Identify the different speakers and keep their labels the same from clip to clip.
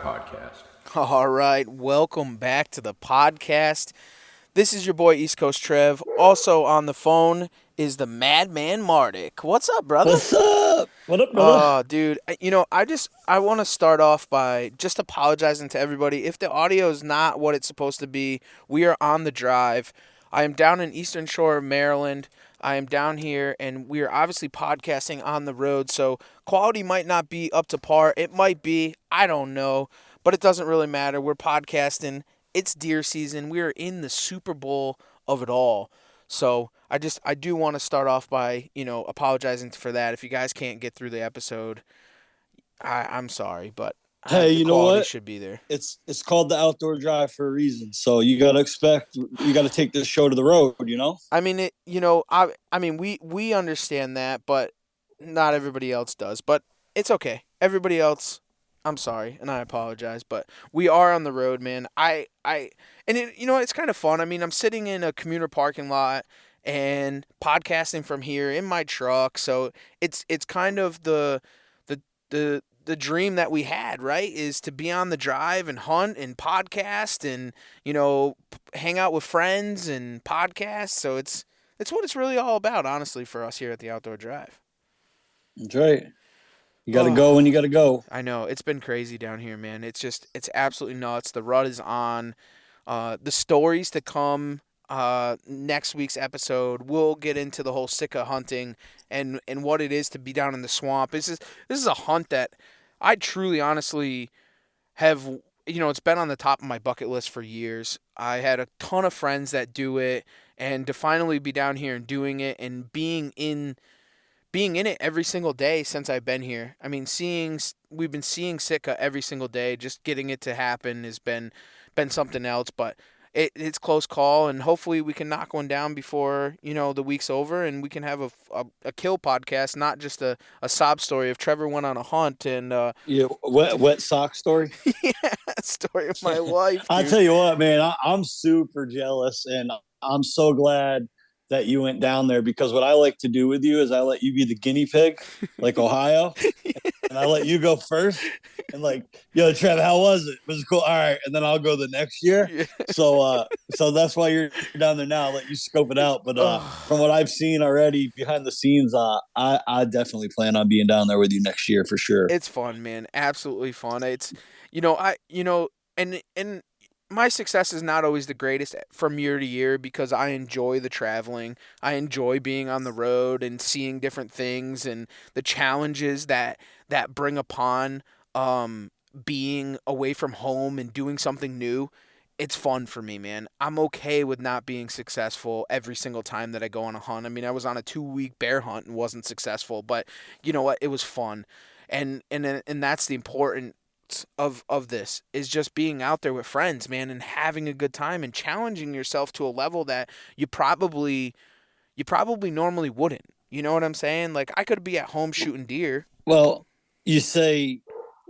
Speaker 1: podcast.
Speaker 2: All right, welcome back to the podcast. This is your boy East Coast Trev. Also on the phone is the Madman Mardik. What's up, brother?
Speaker 3: What's up? What up, brother?
Speaker 2: Oh, dude, I want to start off by just apologizing to everybody. If the audio is not what it's supposed to be, we are on the drive. I am down in Eastern Shore of Maryland. I am down here, and we are obviously podcasting on the road, so quality might not be up to par. It might be. I don't know, but it doesn't really matter. We're podcasting. It's deer season. We are in the Super Bowl of it all. So I do want to start off by, apologizing for that. If you guys can't get through the episode, I'm sorry, but
Speaker 3: Hey,
Speaker 2: the
Speaker 3: you know
Speaker 2: quality
Speaker 3: what?
Speaker 2: should be there.
Speaker 3: It's called the outdoor drive for a reason. So you gotta take this show to the road. You know.
Speaker 2: I mean, we understand that, but not everybody else does. But it's okay. Everybody else, I'm sorry, and I apologize, but we are on the road, man. It's kind of fun. I mean, I'm sitting in a commuter parking lot and podcasting from here in my truck, so it's kind of the dream that we had, right? Is to be on the drive and hunt and podcast and hang out with friends and podcast. So it's what it's really all about, honestly, for us here at the Outdoor Drive.
Speaker 3: That's right. You gotta go when you gotta go.
Speaker 2: I know it's been crazy down here, man. It's absolutely nuts. The rut is on. The stories to come. Next week's episode, we'll get into the whole Sika hunting and what it is to be down in the swamp. This is a hunt that I truly, honestly have. It's been on the top of my bucket list for years. I had a ton of friends that do it, and to finally be down here and doing it and being in it every single day since I've been here. I mean, we've been seeing Sitka every single day. Just getting it to happen has been something else. But it's close call, and hopefully we can knock one down before the week's over, and we can have a kill podcast, not just a sob story of Trevor went on a hunt and
Speaker 3: wet sock story.
Speaker 2: Yeah, story of my life.
Speaker 3: I tell you what, man, I'm super jealous, and I'm so glad that you went down there, because what I like to do with you is I let you be the guinea pig, like Ohio, and I let you go first. And like, yo, Trev, how was it? Was it cool? All right, and then I'll go the next year.
Speaker 2: Yeah.
Speaker 3: So that's why you're down there now. I'll let you scope it out. But from what I've seen already behind the scenes, I definitely plan on being down there with you next year for sure.
Speaker 2: It's fun, man. Absolutely fun. It's and my success is not always the greatest from year to year because I enjoy the traveling. I enjoy being on the road and seeing different things and the challenges that bring upon being away from home and doing something new. It's fun for me, man. I'm okay with not being successful every single time that I go on a hunt. I mean, I was on a 2-week bear hunt and wasn't successful, but you know what? It was fun. And that's the important of this is just being out there with friends, man, and having a good time and challenging yourself to a level that you probably normally wouldn't. You know what I'm saying? Like I could be at home shooting deer.
Speaker 3: Well, you say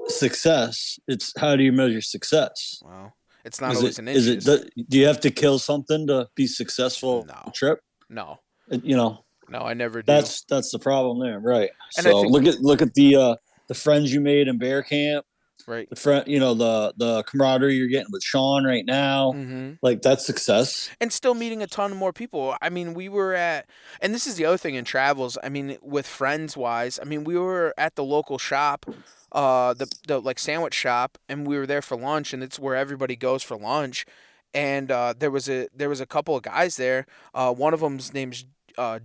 Speaker 3: success. It's how do you measure success?
Speaker 2: Well, it's not always in inches.
Speaker 3: Do you have to kill something to be successful?
Speaker 2: No.
Speaker 3: Trip?
Speaker 2: No.
Speaker 3: No,
Speaker 2: I never do.
Speaker 3: That's the problem there, right?
Speaker 2: And
Speaker 3: so look at the friends you made in bear camp.
Speaker 2: Right.
Speaker 3: The friend, the camaraderie you're getting with Sean right now, like that's success.
Speaker 2: And still meeting a ton more people. I mean, and this is the other thing in travels. I mean, with friends wise, I mean, we were at the local shop, the like sandwich shop, and we were there for lunch, and it's where everybody goes for lunch. And there was a couple of guys there. One of them's name's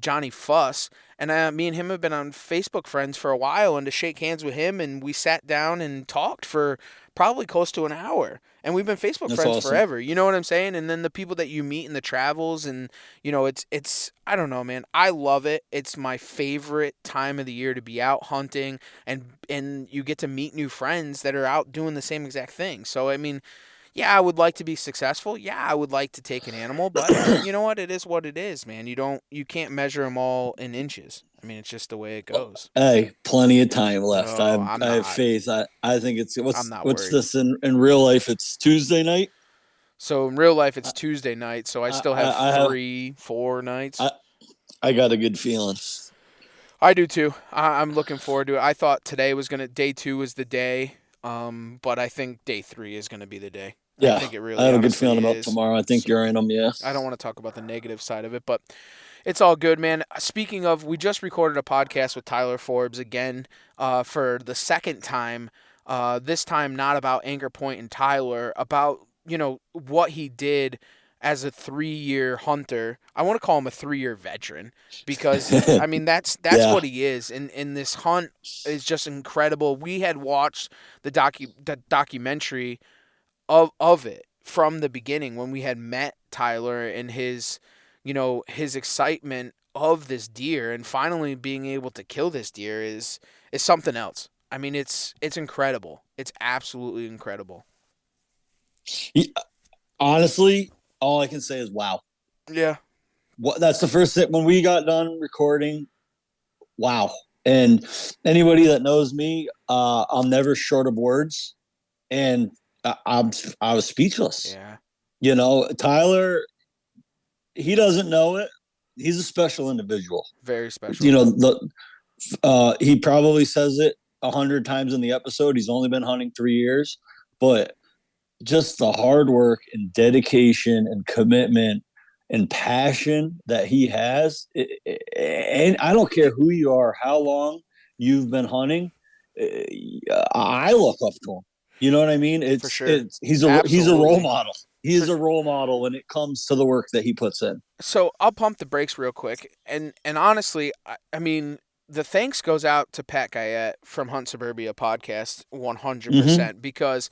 Speaker 2: Johnny Fuss, and me and him have been on Facebook friends for a while, and to shake hands with him, and we sat down and talked for probably close to an hour, and we've been Facebook
Speaker 3: That's
Speaker 2: friends
Speaker 3: awesome.
Speaker 2: forever. You know what I'm saying? And then the people that you meet in the travels, and it's I don't know, man. I love it. It's my favorite time of the year to be out hunting, and you get to meet new friends that are out doing the same exact thing. So I mean, yeah, I would like to be successful. Yeah, I would like to take an animal, but you know what? It is what it is, man. You can't measure them all in inches. I mean, it's just the way it goes.
Speaker 3: Hey, plenty of time left.
Speaker 2: No,
Speaker 3: I have faith. I think it's
Speaker 2: I'm not
Speaker 3: what's
Speaker 2: worried.
Speaker 3: this in real life? It's Tuesday night.
Speaker 2: So in real life, it's Tuesday night. So I still have 3-4 nights.
Speaker 3: I got a good feeling.
Speaker 2: I do too. I'm looking forward to it. I thought today was day 2 was the day. But I think day 3 is going to be the day. I
Speaker 3: Yeah,
Speaker 2: think it
Speaker 3: I
Speaker 2: really
Speaker 3: have a good
Speaker 2: honestly
Speaker 3: feeling about
Speaker 2: is.
Speaker 3: tomorrow. I think
Speaker 2: So
Speaker 3: you're in them. Yeah.
Speaker 2: I don't want to talk about the negative side of it, but it's all good, man. Speaking of, we just recorded a podcast with Tyler Forbes again for the second time. This time, not about AnchorPoint and Tyler, about what he did as a 3-year hunter. I want to call him a 3-year veteran because I mean that's
Speaker 3: Yeah.
Speaker 2: what he is. And this hunt is just incredible. We had watched the documentary of it from the beginning when we had met Tyler and his excitement of this deer and finally being able to kill this deer is something else. I mean, it's incredible. It's absolutely incredible.
Speaker 3: Honestly, all I can say is wow.
Speaker 2: Yeah,
Speaker 3: That's the first thing when we got done recording. Wow. And anybody that knows me, I'm never short of words, and I was speechless.
Speaker 2: yeah,
Speaker 3: Tyler, he doesn't know it. He's a special individual.
Speaker 2: very special.
Speaker 3: He probably says it 100 times in the episode. He's only been hunting 3 years, but just the hard work and dedication and commitment and passion that he has. And I don't care who you are, how long you've been hunting. I look up to him. You know what I mean?
Speaker 2: For sure.
Speaker 3: He's a role
Speaker 2: Absolutely.
Speaker 3: model. He
Speaker 2: For
Speaker 3: is a role model when it comes to the work that he puts in.
Speaker 2: So I'll pump the brakes real quick, and honestly, I mean the thanks goes out to Pat Guyette from Hunt Suburbia podcast
Speaker 3: Mm-hmm.
Speaker 2: 100% because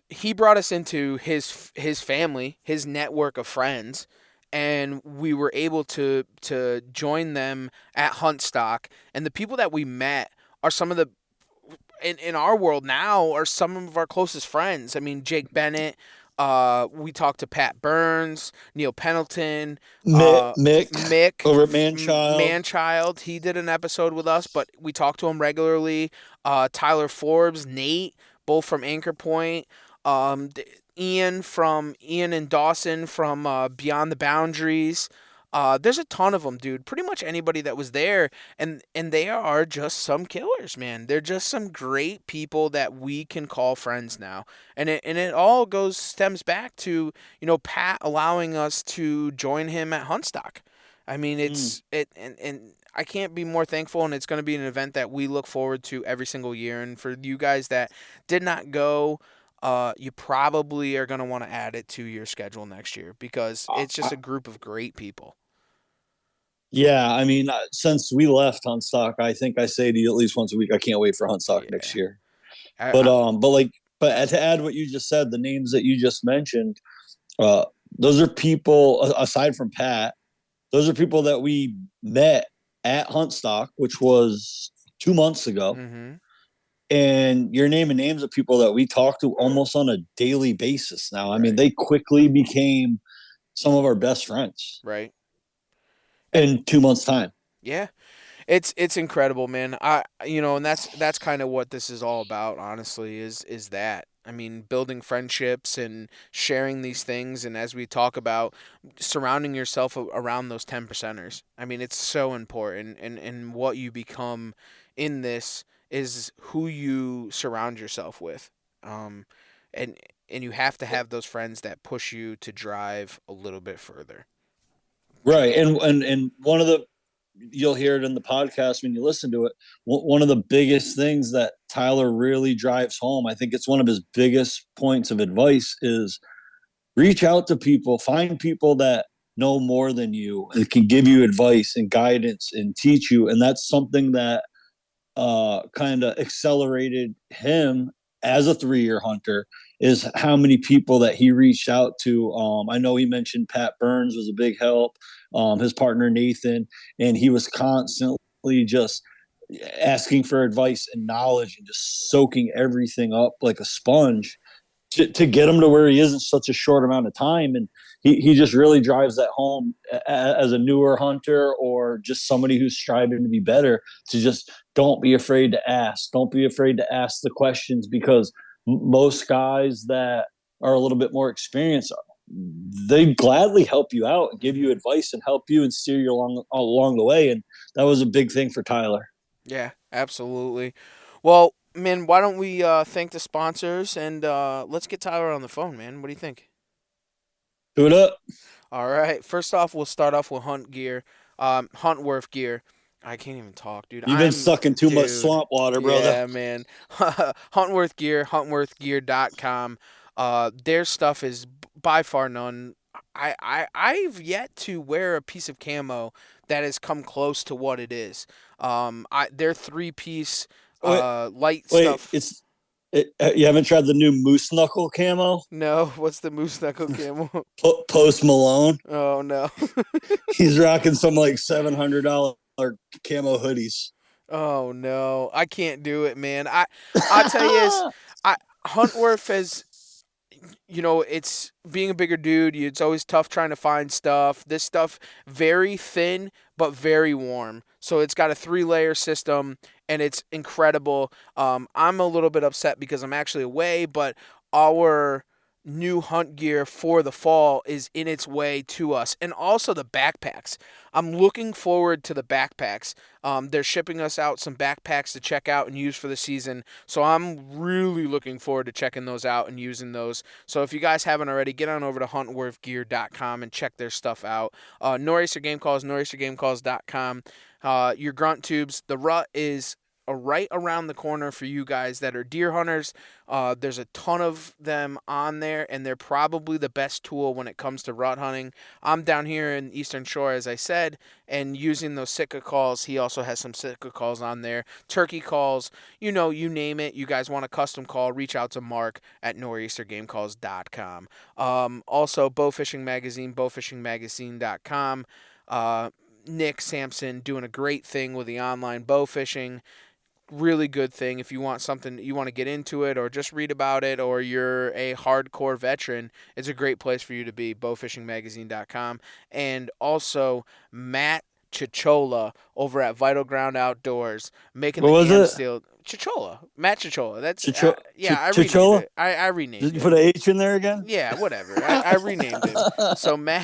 Speaker 2: he brought us into his family, his network of friends, and we were able to join them at Huntstock. And the people that we met are some of the in our world now are some of our closest friends. I mean, Jake Bennett. We talked to Pat Burns, Neil Pendleton, uh,
Speaker 3: Mick
Speaker 2: Mick
Speaker 3: over at Manchild.
Speaker 2: Manchild. He did an episode with us, but we talk to him regularly. Tyler Forbes, Nate, both from Anchor Point. Um, Ian and Dawson from Beyond the Boundaries. There's a ton of them, dude. Pretty much anybody that was there, and they are just some killers, man. They're just some great people that we can call friends now, and it all stems back to Pat allowing us to join him at Huntstock. I mean,
Speaker 3: Mm.
Speaker 2: and I can't be more thankful, and it's going to be an event that we look forward to every single year. And for you guys that did not go, you probably are going to want to add it to your schedule next year because it's just a group of great people.
Speaker 3: Yeah, I mean, since we left Huntstock, I think I say to you at least once a week, I can't wait for Huntstock next
Speaker 2: Yeah.
Speaker 3: year.
Speaker 2: I,
Speaker 3: But
Speaker 2: I,
Speaker 3: to add what you just said, the names that you just mentioned, uh, those are people aside from Pat. Those are people that we met at Huntstock, which was 2 months ago.
Speaker 2: mm-hmm.
Speaker 3: And you're naming names of people that we talk to almost on a daily basis now. I mean,
Speaker 2: Right.
Speaker 3: they quickly became some of our best friends
Speaker 2: Right. And
Speaker 3: in 2 months' time.
Speaker 2: yeah, it's incredible, man. And that's kind of what this is all about, honestly, is that. I mean, building friendships and sharing these things, and as we talk about, surrounding yourself around those 10 percenters. I mean, it's so important, and what you become in this is who you surround yourself with, um, and and you have to have those friends that push you to drive a little bit further.
Speaker 3: Right. And one of the you'll hear it in the podcast when you listen to it. One of the biggest things that Tyler really drives home, I think it's one of his biggest points of advice, is reach out to people, find people that know more than you and can give you advice and guidance and teach you. And that's something that kind of accelerated him as a 3 year hunter is how many people that he reached out to. I know he mentioned Pat Burns was a big help, his partner Nathan, and he was constantly just asking for advice and knowledge and just soaking everything up like a sponge to get him to where he is in such a short amount of time. And he just really drives that home as a newer hunter or just somebody who's striving to be better, to just don't be afraid to ask. Don't be afraid to ask the questions, because most guys that are a little bit more experienced, they gladly help you out and give you
Speaker 2: Hmm.
Speaker 3: advice and help you and steer you along the way. And that was a big thing for Tyler.
Speaker 2: Yeah, absolutely. Well, man, why don't we thank the sponsors and let's get Tyler on the phone, man. What do you think?
Speaker 3: Do it up.
Speaker 2: All right. First off, we'll start off with Hunt Gear, Huntworth Gear. I can't even talk, dude.
Speaker 3: You've been sucking too much
Speaker 2: Dude.
Speaker 3: swamp water, brother.
Speaker 2: Yeah, man. Huntworth Gear, huntworthgear.com. Their stuff is by far none. I've yet to wear a piece of camo that has come close to what it is. Their three piece
Speaker 3: Wait,
Speaker 2: light
Speaker 3: wait.
Speaker 2: stuff.
Speaker 3: You haven't tried the new moose knuckle camo?
Speaker 2: No, what's the moose knuckle camo?
Speaker 3: Post Malone.
Speaker 2: Oh no.
Speaker 3: He's rocking some like $700 camo hoodies.
Speaker 2: Oh no, I can't do it, man. I'll tell you is, I Huntworth has, it's being a bigger dude. It's always tough trying to find stuff. This stuff very thin but very warm. So it's got a three-layer system and it's incredible. I'm a little bit upset because I'm actually away, but our new hunt gear for the fall is in its way to us, and also the backpacks. I'm looking forward to the backpacks. They're shipping us out some backpacks to check out and use for the season, so I'm really looking forward to checking those out and using those. So if you guys haven't already, get on over to huntworthgear.com and check their stuff out. Nor'easter Game Calls, nor'eastergamecalls.com. Your grunt tubes, the rut is right around the corner for you guys that are deer hunters. There's a ton of them on there, and they're probably the best tool when it comes to rut hunting. I'm down here in Eastern Shore, as I said, and using those Sitka calls. He also has some Sitka calls on there. Turkey calls, you name it. You guys want a custom call, reach out to Mark at nor'eastergamecalls.com. Also, Bow Fishing Magazine, bowfishingmagazine.com. Nick Sampson doing a great thing with the online bow fishing. Really good thing if you want something, you want to get into it or just read about it, or you're a hardcore veteran. It's a great place for you to be. Bowfishingmagazine.com. And also Matt Chichola over at Vital Ground Outdoors making
Speaker 3: What
Speaker 2: the
Speaker 3: was it?
Speaker 2: Amstel. Chichola, Matt Chichola. That's yeah, I renamed
Speaker 3: Chichola?
Speaker 2: it. I renamed
Speaker 3: Did you
Speaker 2: it.
Speaker 3: put an H in there again?
Speaker 2: Yeah, whatever. I renamed him. So Matt,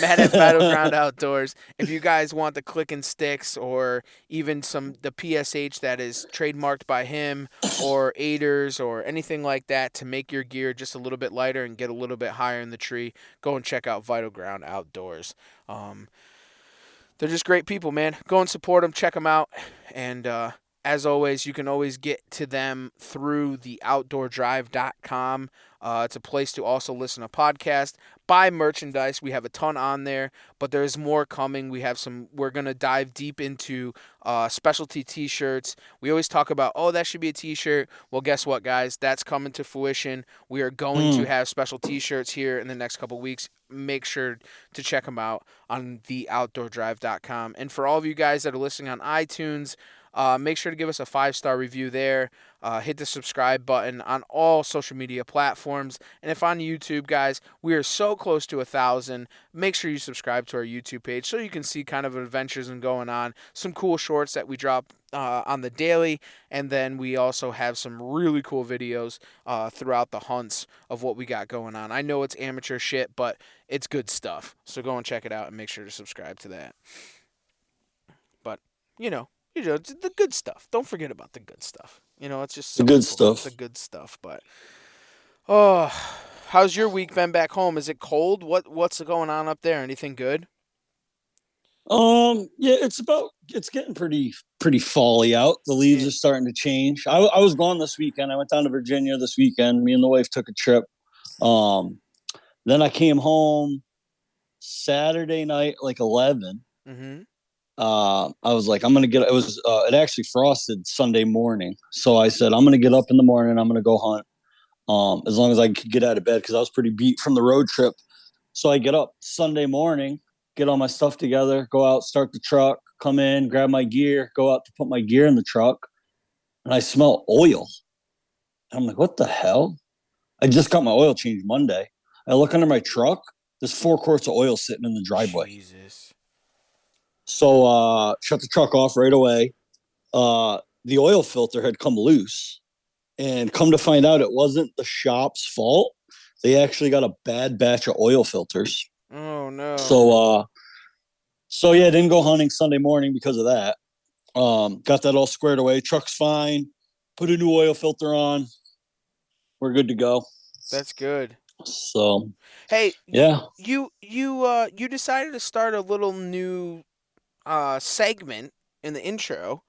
Speaker 2: Matt at Battleground Outdoors. If you guys want the click and sticks, or even the PSH that is trademarked by him, or aiders, or anything like that to make your gear just a little bit lighter and get a little bit higher in the tree, go and check out Vital Ground Outdoors. Um, they're just great people, man. Go and support them, check them out, and as always, you can always get to them through the outdoordrive.com. It's a place to also listen to podcasts, buy merchandise. We have a ton on there, but there's more coming. We're going to dive deep into specialty t-shirts. We always talk about, oh, that should be a t-shirt. Well, guess what, guys? That's coming to fruition. We are going to
Speaker 3: Mm.
Speaker 2: have special t-shirts here in the next couple weeks. Make sure to check them out on theoutdoordrive.com. And for all of you guys that are listening on iTunes, make sure to give us a 5-star review there. Hit the subscribe button on all social media platforms. And if on YouTube, guys, we are so close to 1,000, make sure you subscribe to our YouTube page so you can see kind of adventures and going on. Some cool shorts that we drop on the daily. And then we also have some really cool videos throughout the hunts of what we got going on. I know it's amateur shit, but it's good stuff. So go and check it out and make sure to subscribe to that. But, it's the good stuff. Don't forget about the good stuff. It's just
Speaker 3: The
Speaker 2: so
Speaker 3: good
Speaker 2: important, the
Speaker 3: stuff.
Speaker 2: good stuff. But oh, how's your week been back home? Is it cold? What's going on up there? Anything good?
Speaker 3: Yeah, it's getting pretty fally out. The leaves
Speaker 2: Yeah.
Speaker 3: are starting to change. I was gone this weekend. I went down to Virginia this weekend. Me and the wife took a trip. Um, then I came home Saturday night, like 11.
Speaker 2: Mhm.
Speaker 3: I was like, I'm gonna get. It actually frosted Sunday morning, so I said I'm gonna get up in the morning. I'm gonna go hunt. As long as I could get out of bed because I was pretty beat from the road trip. So I get up Sunday morning, get all my stuff together, go out, start the truck, come in, grab my gear, go out to put my gear in the truck, and I smell oil. I'm like, what the hell? I just got my oil change Monday. I look under my truck. There's 4 quarts of oil sitting in the driveway.
Speaker 2: Jesus.
Speaker 3: So shut the truck off right away. The oil filter had come loose, and come to find out, it wasn't the shop's fault. They actually got a bad batch of oil filters.
Speaker 2: Oh no.
Speaker 3: So yeah, didn't go hunting Sunday morning because of that. Got that all squared away. Truck's fine. Put a new oil filter on. We're good to go.
Speaker 2: That's good.
Speaker 3: So
Speaker 2: Hey,
Speaker 3: yeah,
Speaker 2: you decided to start a little new segment in the intro.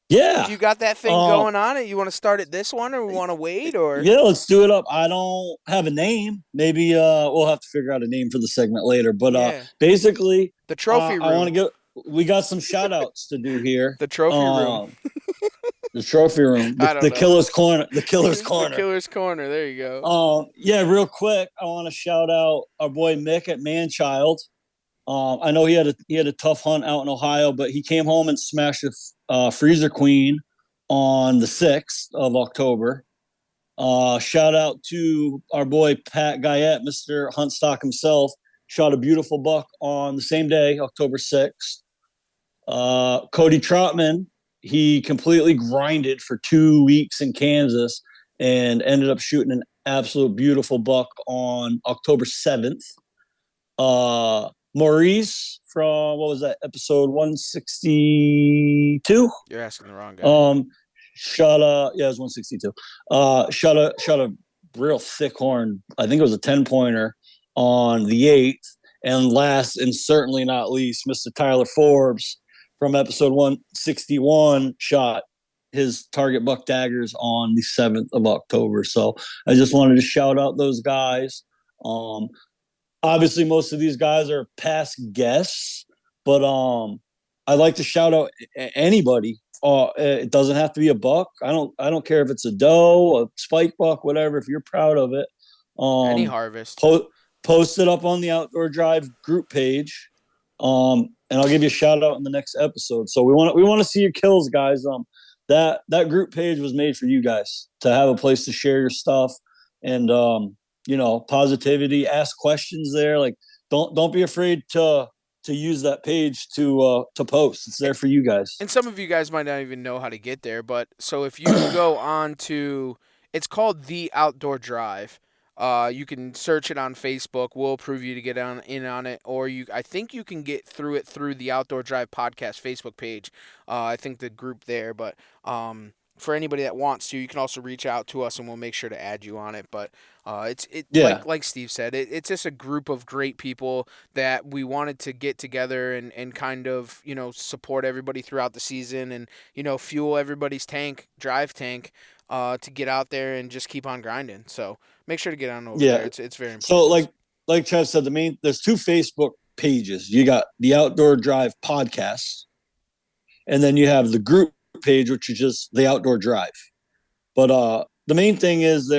Speaker 3: yeah.
Speaker 2: Do you got that thing
Speaker 3: Um,
Speaker 2: going on it? You want to start it this one, or we want to wait, or
Speaker 3: yeah, let's do it up. I don't have a name. Maybe we'll have to figure out a name for the segment later. But
Speaker 2: yeah,
Speaker 3: basically,
Speaker 2: the trophy
Speaker 3: I want to
Speaker 2: room,
Speaker 3: get. We got some shout outs to do here.
Speaker 2: the trophy room.
Speaker 3: The trophy room,
Speaker 2: I don't
Speaker 3: the
Speaker 2: know.
Speaker 3: killer's corner, the killer's
Speaker 2: It's the
Speaker 3: corner.
Speaker 2: killer's corner. There you go.
Speaker 3: Yeah, real quick, I want to shout out our boy Mick at Manchild. I know he had a tough hunt out in Ohio, but he came home and smashed a freezer queen on the 6th of October. Shout out to our boy Pat Guyette, Mr. Huntstock himself. Shot a beautiful buck on the same day, October 6th. Cody Trotman, he completely grinded for 2 weeks in Kansas and ended up shooting an absolute beautiful buck on October 7th. Maurice from what was that episode 162?
Speaker 2: You're asking the wrong guy.
Speaker 3: Um, shot a yeah, it was 162. Shot a real thick horn. I think it was a 10 pointer on the 8th. And last and certainly not least, Mr. Tyler Forbes from episode 161 shot his target buck daggers on the 7th of October. So I just wanted to shout out those guys. Um, Obviously most of these guys are past guests, but I like to shout out anybody. It doesn't have to be a buck. I don't care if it's a doe, a spike buck, whatever. If you're proud of it,
Speaker 2: Any
Speaker 3: um,
Speaker 2: harvest.
Speaker 3: post it up on the Outdoor Drive group page, and I'll give you a shout out in the next episode. So we want to see your kills, guys. That group page was made for you guys to have a place to share your stuff and positivity. Ask questions there. Like don't be afraid to use that page to post. It's there for you guys.
Speaker 2: And some of you guys might not even know how to get there, but so if you go on to, it's called The Outdoor Drive. You can search it on Facebook. We'll approve you to get on in on it, or I think you can get through it through the Outdoor Drive podcast Facebook page. I think the group there, but for anybody that wants to, you can also reach out to us, and we'll make sure to add you on it. But it's
Speaker 3: Yeah,
Speaker 2: like Steve said, it's just a group of great people that we wanted to get together and kind of, support everybody throughout the season and, fuel everybody's drive tank, to get out there and just keep on grinding. So make sure to get on over there.
Speaker 3: yeah.
Speaker 2: It's very
Speaker 3: So
Speaker 2: important.
Speaker 3: like Trev said, there's two Facebook pages. You got the Outdoor Drive podcast, and then you have the group page, which is just the Outdoor Drive. But the main thing is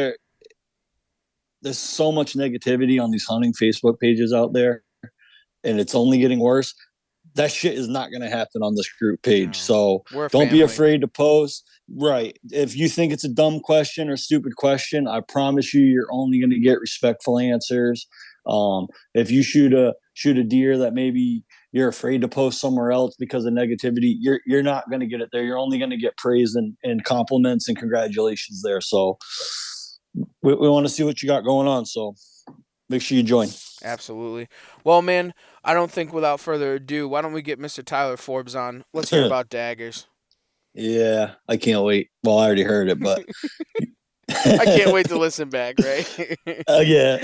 Speaker 3: there's so much negativity on these hunting Facebook pages out there, and it's only getting worse. That shit is not going to happen on this group page.
Speaker 2: No,
Speaker 3: So
Speaker 2: we're a
Speaker 3: don't be
Speaker 2: family.
Speaker 3: afraid to post. Right. If you think it's a dumb question or stupid question, I promise you're only going to get respectful answers. If you shoot a deer that maybe you're afraid to post somewhere else because of negativity, you're not going to get it there. You're only going to get praise and compliments and congratulations there. So we want to see what you got going on. So make sure you join.
Speaker 2: Absolutely. Well, man, I don't think without further ado, why don't we get Mr. Tyler Forbes on? Let's hear about daggers.
Speaker 3: Yeah, I can't wait. Well, I already heard it, but
Speaker 2: I can't wait to listen back, right?
Speaker 3: yeah.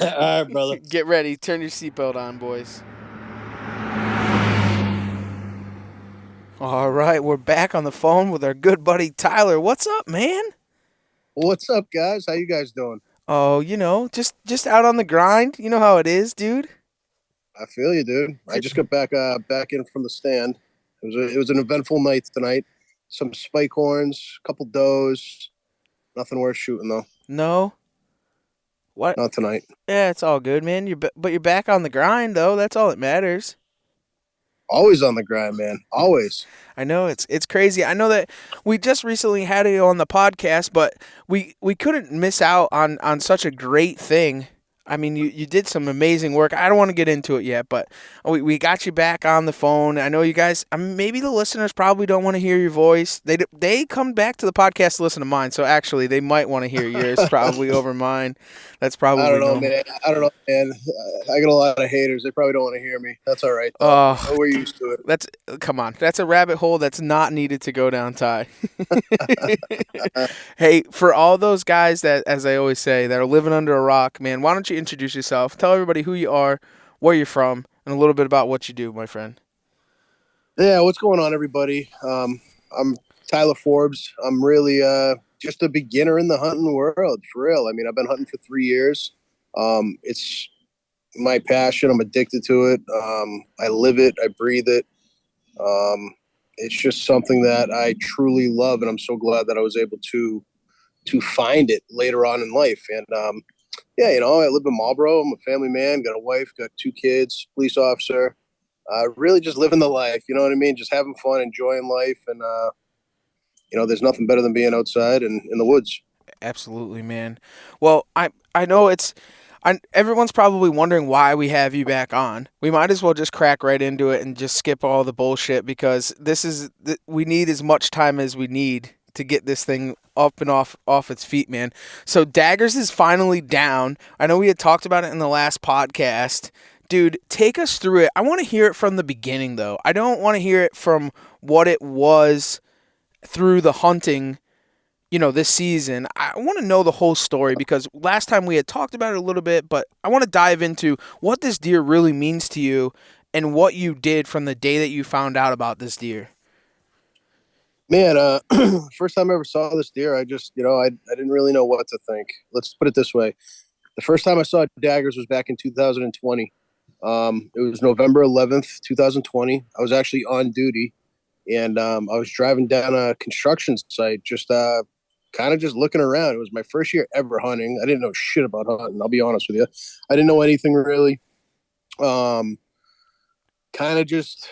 Speaker 3: All right, brother.
Speaker 2: Get ready. Turn your seatbelt on, boys. All right, we're back on the phone with our good buddy Tyler. What's up, man?
Speaker 1: What's up, guys? How you guys doing?
Speaker 2: Oh, just out on the grind. You know how it is, dude.
Speaker 1: I feel you, dude. I just got back in from the stand. It was an eventful night tonight. Some spike horns, a couple does. Nothing worth shooting though.
Speaker 2: No. What?
Speaker 1: Not tonight.
Speaker 2: Yeah, it's all good, man. But you're back on the grind though. That's all that matters.
Speaker 1: Always on the grind, man. Always.
Speaker 2: I know it's crazy. I know that we just recently had you on the podcast, but we couldn't miss out on such a great thing. I mean, you did some amazing work. I don't want to get into it yet, but we got you back on the phone. I know you guys, I mean, maybe the listeners probably don't want to hear your voice. They come back to the podcast to listen to mine, so actually they might want to hear yours probably over mine. That's
Speaker 1: I don't
Speaker 2: probably
Speaker 1: know,
Speaker 2: normal.
Speaker 1: man. I don't know, man. I got a lot of haters. They probably don't want to hear me. That's all right, though.
Speaker 2: Oh,
Speaker 1: We're used to it.
Speaker 2: that's come on. That's a rabbit hole that's not needed to go down, Ty. Hey, for all those guys that, as I always say, that are living under a rock, man, why don't you introduce yourself? Tell everybody who you are, where you're from, and a little bit about what you do, my friend.
Speaker 1: Yeah, what's going on, everybody? I'm Tyler Forbes. I'm really just a beginner in the hunting world, for real. I mean, I've been hunting for 3 years. It's my passion. I'm addicted to it. I live it. I breathe it. It's just something that I truly love, and I'm so glad that I was able to find it later on in life. And yeah, I live in Marlboro. I'm a family man. Got a wife. Got 2 kids. Police officer. Really just living the life. You know what I mean? Just having fun, enjoying life, and there's nothing better than being outside and in the woods.
Speaker 2: Absolutely, man. Well, I know everyone's probably wondering why we have you back on. We might as well just crack right into it and just skip all the bullshit because we need as much time as we need to get this thing up and off its feet, man. So Daggers is finally down. I know we had talked about it in the last podcast. Dude, take us through it. I want to hear it from the beginning, though. I don't want to hear it from what it was through the hunting, this season. I want to know the whole story because last time we had talked about it a little bit, but I want to dive into what this deer really means to you and what you did from the day that you found out about this deer.
Speaker 1: Man, first time I ever saw this deer, I just, I didn't really know what to think. Let's put it this way. The first time I saw daggers was back in 2020. It was November 11th, 2020. I was actually on duty, and I was driving down a construction site, just kind of just looking around. It was my first year ever hunting. I didn't know shit about hunting. I'll be honest with you. I didn't know anything really. Um, kind of just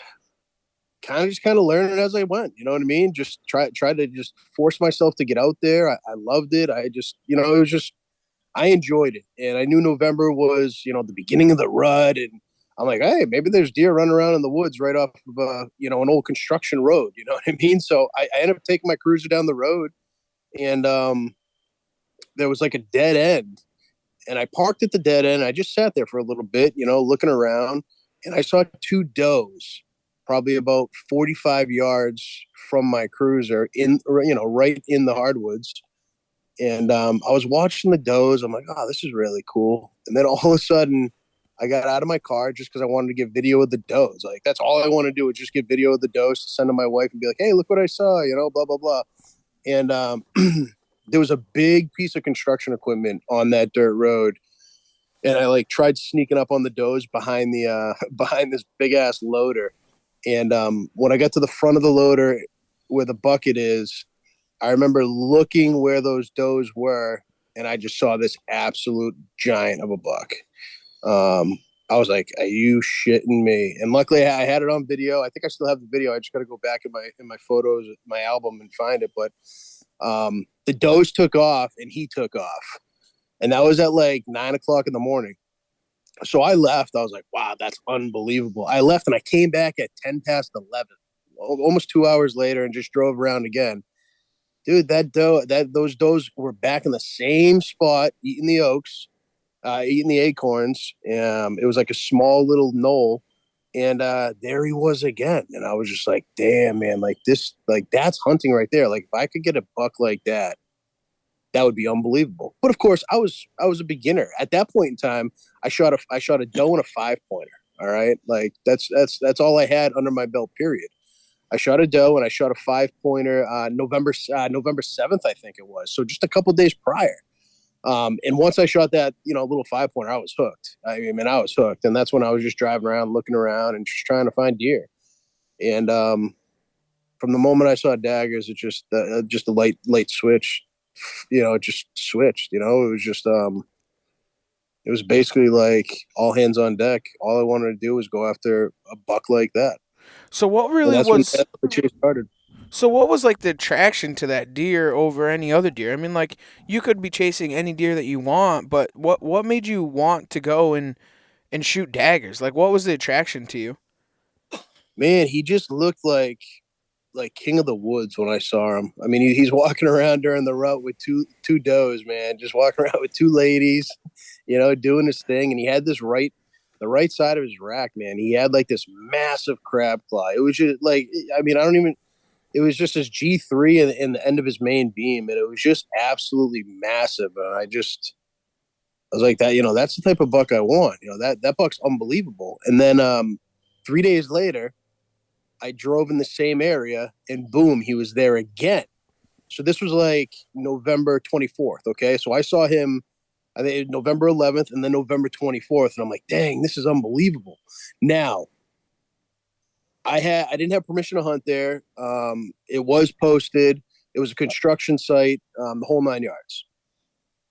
Speaker 1: learning as I went. You know what I mean? Just try to just force myself to get out there. I loved it. I just, it was just, I enjoyed it. And I knew November was, the beginning of the rut. And I'm like, hey, maybe there's deer running around in the woods right off of, an old construction road. You know what I mean? So I ended up taking my cruiser down the road, and there was like a dead end. And I parked at the dead end. I just sat there for a little bit, looking around. And I saw 2 does probably about 45 yards from my cruiser right in the hardwoods. And I was watching the does. I'm like, oh, this is really cool. And then all of a sudden, I got out of my car just because I wanted to get video of the does. Like, that's all I want to do is just get video of the does to send to my wife and be like, hey, look what I saw, blah, blah, blah. And there was a big piece of construction equipment on that dirt road. And I tried sneaking up on the does behind the behind this big ass loader. And when I got to the front of the loader where the bucket is, I remember looking where those does were, and I just saw this absolute giant of a buck. I was like, "Are you shitting me?" And luckily, I had it on video. I think I still have the video. I just got to go back in my photos, my album, and find it. But the does took off, and he took off, and that was at like 9 o'clock in the morning. So I left. I was like, "Wow, that's unbelievable." I left, and I came back at 10 past 11, almost 2 hours later, and just drove around again. Dude, those does were back in the same spot, eating the oaks, eating the acorns. It was like a small little knoll, and there he was again. And I was just like, damn, man, that's hunting right there. Like, if I could get a buck like that, that would be unbelievable. But of course, I was a beginner at that point in time. I shot a doe and a 5-pointer. All right, like that's all I had under my belt. Period. I shot a doe and I shot a 5-pointer November 7th, I think it was. So just a couple days prior. And once I shot that, little 5-pointer, I was hooked. I mean, I was hooked. And that's when I was just driving around, looking around and just trying to find deer. And from the moment I saw daggers, it just a late switch, it just switched, it was just, it was basically like all hands on deck. All I wanted to do was go after a buck like that.
Speaker 2: So what
Speaker 1: And
Speaker 2: really
Speaker 1: that's when
Speaker 2: was
Speaker 1: the chase started.
Speaker 2: So what was like the attraction to that deer over any other deer? I mean, like you could be chasing any deer that you want, but what made you want to go and shoot daggers? Like what was the attraction to you?
Speaker 1: Man, he just looked like king of the woods when I saw him. I mean, he's walking around during the rut with two does, man, just walking around with two ladies, doing his thing. And he had the right side of his rack, man. He had like this massive crab claw. It was just like, I mean, I don't even. It was just his G3 in the end of his main beam, and it was just absolutely massive. And I was like, that, that's the type of buck I want. That buck's unbelievable. And then 3 days later, I drove in the same area, and boom, he was there again. So this was like November 24th. Okay, so I saw him, I think November 11th, and then November 24th, and I'm like, dang, this is unbelievable. Now I didn't have permission to hunt there. It was posted. It was a construction site, the whole 9 yards.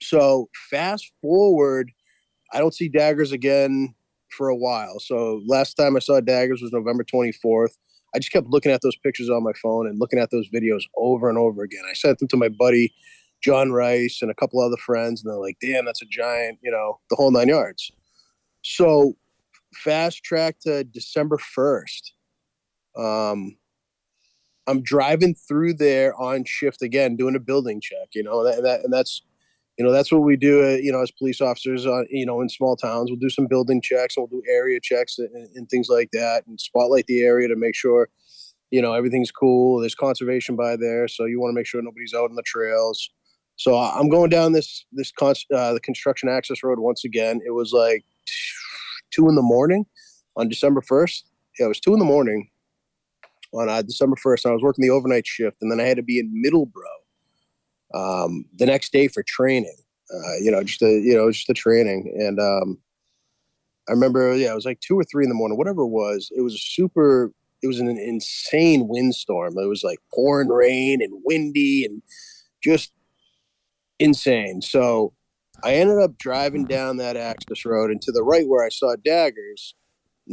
Speaker 1: So fast forward, I don't see daggers again for a while. So last time I saw daggers was November 24th. I just kept looking at those pictures on my phone and looking at those videos over and over again. I sent them to my buddy John Rice and a couple other friends, and they're like, "Damn, that's a giant," the whole 9 yards. So fast track to December 1st. Um, I'm driving through there on shift again, doing a building check. And that's what we do. As police officers, in small towns, we'll do some building checks and we'll do area checks and things like that, and spotlight the area to make sure everything's cool. There's conservation by there, so you want to make sure nobody's out on the trails. So I'm going down the construction access road once again. It was like 2 in the morning on December 1st. Yeah, it was 2 in the morning on December 1st. I was working the overnight shift, and then I had to be in Middleborough the next day for training. Just the training. And I remember, yeah, it was like 2 or 3 in the morning, whatever it was. It was an insane windstorm. It was like pouring rain and windy and just insane. So I ended up driving down that access road, and to the right where I saw daggers,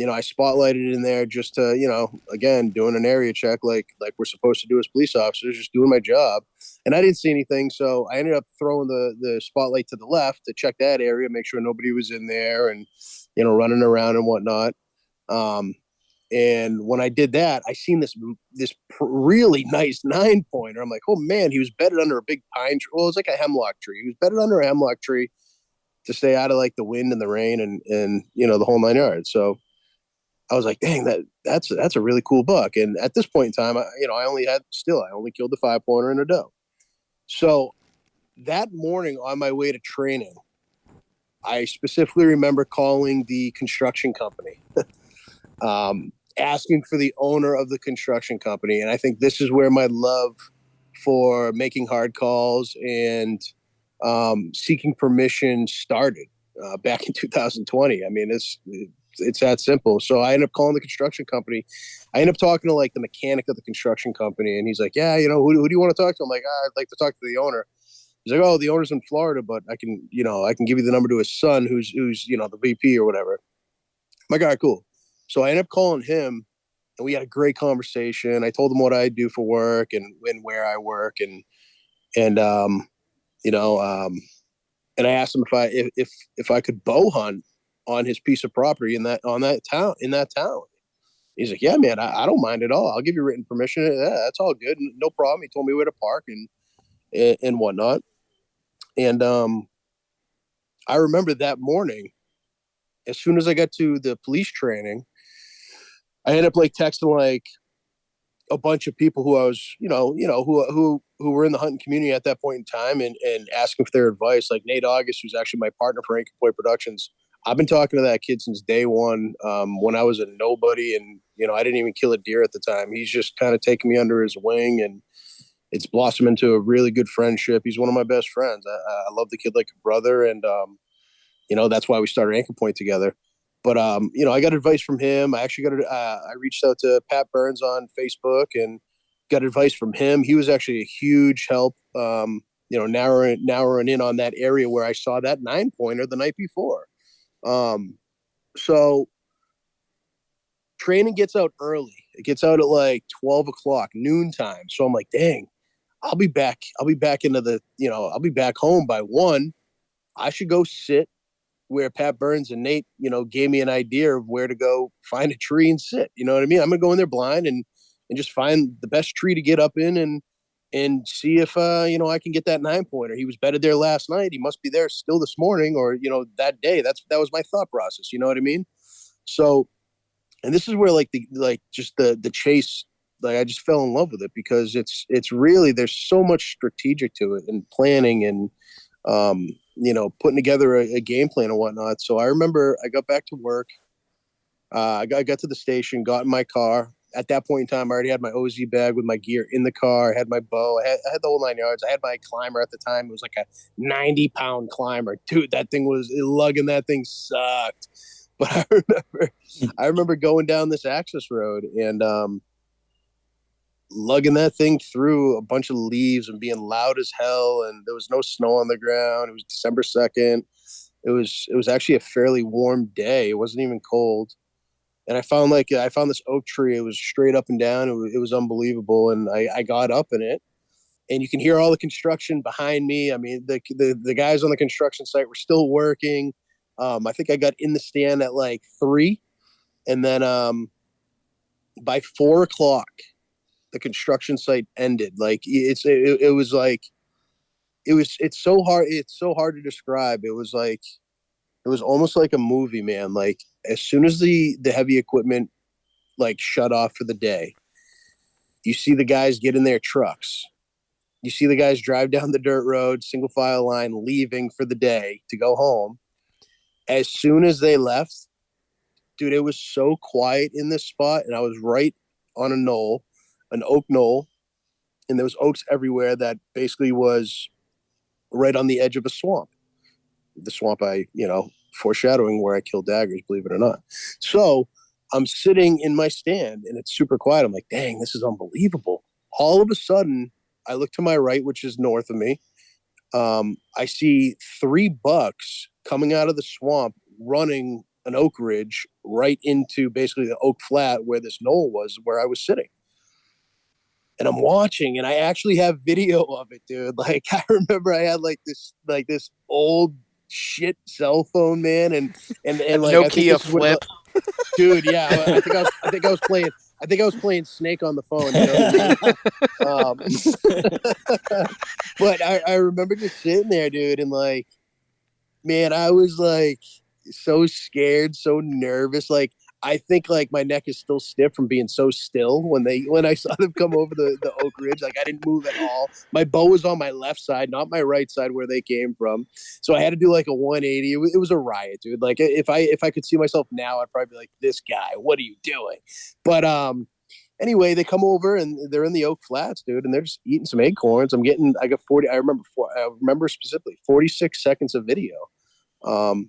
Speaker 1: I spotlighted in there just to, again, doing an area check like we're supposed to do as police officers, just doing my job. And I didn't see anything. So I ended up throwing the spotlight to the left to check that area, make sure nobody was in there and, running around and whatnot. And when I did that, I seen this really nice 9-pointer. I'm like, oh man, he was bedded under a big pine tree. Well, it was like a hemlock tree. He was bedded under a hemlock tree to stay out of like the wind and the rain and the whole 9 yards. So I was like, dang, that's a really cool buck. And at this point in time, I only killed the 5-pointer and a doe. So that morning on my way to training, I specifically remember calling the construction company, asking for the owner of the construction company. And I think this is where my love for making hard calls and seeking permission started back in 2020. I mean, it's that simple. So I ended up calling the construction company. I ended up talking to like the mechanic of the construction company, and he's like, "Yeah, who do you want to talk to?" I'm like, "I'd like to talk to the owner." He's like, "Oh, the owner's in Florida, but I can give you the number to his son, who's the VP or whatever." I'm like, "All right, cool." So I ended up calling him, and we had a great conversation. I told him what I do for work and where I work, and you know, and I asked him if I could bow hunt on his piece of property in that town. He's like, "Yeah, man, I don't mind at all. I'll give you written permission. Yeah, that's all good. No problem." He told me where to park and whatnot. And I remember that morning, as soon as I got to the police training, I ended up like texting like a bunch of people who I was, who were in the hunting community at that point in time, and asking for their advice. Like Nate August, who's actually my partner for AnchorPoint Productions. I've been talking to that kid since day one, when I was a nobody, and I didn't even kill a deer at the time. He's just kind of taken me under his wing, and it's blossomed into a really good friendship. He's one of my best friends. I love the kid like a brother, and that's why we started AnchorPoint together. But I got advice from him. I actually I reached out to Pat Burns on Facebook and got advice from him. He was actually a huge help. Narrowing in on that area where I saw that 9-pointer the night before. So training gets out early. It gets out at like 12 o'clock, noontime. So I'm like, dang, I'll be back. I'll be back into the, I'll be back home by 1. I should go sit where Pat Burns and Nate, gave me an idea of where to go find a tree and sit. You know what I mean? I'm gonna go in there blind and just find the best tree to get up in and see if I can get that 9-pointer. He was bedded there last night. He must be there still this morning or that day. That was my thought process. You know what I mean? So, and this is where just the chase, like I just fell in love with it because it's really, there's so much strategic to it and planning and putting together a game plan and whatnot. So I remember I got back to work. I got to the station, got in my car. At that point in time, I already had my OZ bag with my gear in the car. I had my bow. I had the whole 9 yards. I had my climber at the time. It was like a 90-pound climber. Dude, that thing was lugging. That thing sucked. But I remember going down this access road and lugging that thing through a bunch of leaves and being loud as hell. And there was no snow on the ground. It was December 2nd. It was actually a fairly warm day. It wasn't even cold. And I found this oak tree. It was straight up and down. It was unbelievable. And I got up in it, and you can hear all the construction behind me. I mean, the guys on the construction site were still working. I think I got in the stand at like 3, and then by 4 o'clock, the construction site ended. Like it was like it's so hard. It's so hard to describe. It was almost like a movie, man. Like as soon as the heavy equipment like shut off for the day, you see the guys get in their trucks. You see the guys drive down the dirt road, single file line, leaving for the day to go home. As soon as they left, dude, it was so quiet in this spot, and I was right on a knoll, an oak knoll, and there was oaks everywhere that basically was right on the edge of a swamp. The swamp foreshadowing where I killed daggers, believe it or not. So I'm sitting in my stand and it's super quiet. I'm like, dang, this is unbelievable. All of a sudden, I look to my right, which is north of me. I see 3 bucks coming out of the swamp, running an oak ridge right into basically the oak flat where this knoll was, where I was sitting. And I'm watching, and I actually have video of it, dude. Like I remember I had like this old shit cell phone, man, and
Speaker 2: A
Speaker 1: like I think
Speaker 2: Nokia
Speaker 1: this is what,
Speaker 2: flip.
Speaker 1: dude. Yeah, I think I was playing Snake on the phone. You know what I mean? But I remember just sitting there, dude, and like, man, I was like so scared, so nervous. Like I think like my neck is still stiff from being so still when I saw them come over the Oak Ridge. Like I didn't move at all. My bow was on my left side, not my right side where they came from. So I had to do like a 180. It was a riot, dude. Like if I could see myself now, I'd probably be like, this guy, what are you doing? But anyway, they come over and they're in the oak flats, dude, and they're just eating some acorns. I got 40. I remember specifically 46 seconds of video. Um,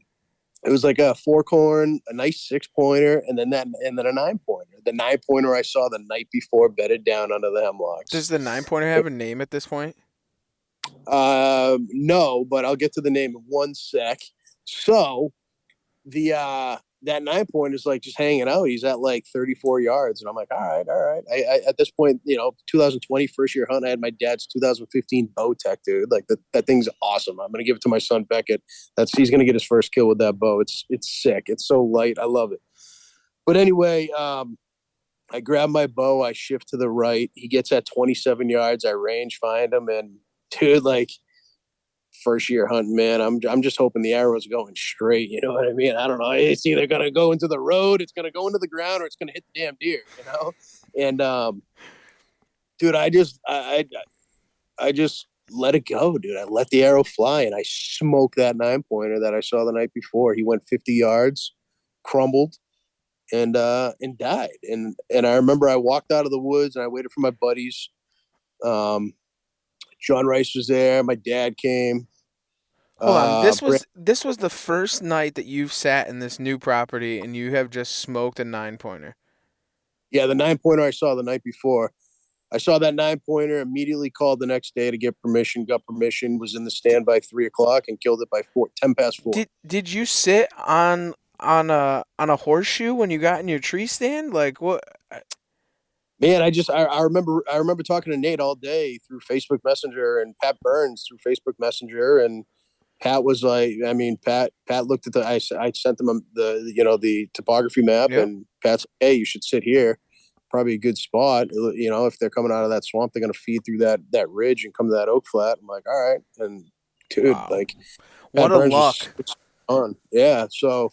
Speaker 1: it was like a 4-corn, a nice 6-pointer, and then a 9-pointer. The 9-pointer I saw the night before bedded down under the hemlocks.
Speaker 2: Does the 9-pointer have a name at this point?
Speaker 1: No, but I'll get to the name in one sec. So the that 9-point is like just hanging out. He's at like 34 yards, and I'm like, all right, all right. I at this point, 2020 first year hunt. I had my dad's 2015 bow tech, dude. Like that thing's awesome. I'm gonna give it to my son Beckett. He's gonna get his first kill with that bow. It's sick. It's so light. I love it. But anyway, I grab my bow. I shift to the right. He gets at 27 yards. I range find him, and dude, like first year hunting, man. I'm just hoping the arrow's going straight. You know what I mean? I don't know. It's either gonna go into the road, it's gonna go into the ground, or it's gonna hit the damn deer. And dude, I just let it go, dude. I let the arrow fly, and I smoked that 9-pointer that I saw the night before. He went 50 yards, crumbled, and died. And I remember I walked out of the woods and I waited for my buddies. John Rice was there. My dad came.
Speaker 2: Hold on. This
Speaker 1: Brand-
Speaker 2: was this was the first night that you've sat in this new property and you have just smoked a 9-pointer.
Speaker 1: yeah, the 9-pointer I saw the night before. I saw that 9-pointer, immediately called the next day to get permission, got permission, was in the stand by 3 o'clock and killed it by 10 past 4.
Speaker 2: Did you sit on a horseshoe when you got in your tree stand? Like what?
Speaker 1: Man, I remember talking to Nate all day through Facebook Messenger and Pat Burns through Facebook Messenger, and Pat was like, I mean, Pat looked at I sent him the topography map,
Speaker 2: Yep.
Speaker 1: and Pat's like, hey, you should sit here, probably a good spot. If they're coming out of that swamp, they're gonna feed through that ridge and come to that oak flat. I'm like, all right, and dude,
Speaker 2: Wow.
Speaker 1: like
Speaker 2: What
Speaker 1: Pat
Speaker 2: a
Speaker 1: Burns
Speaker 2: luck.
Speaker 1: was on, yeah. So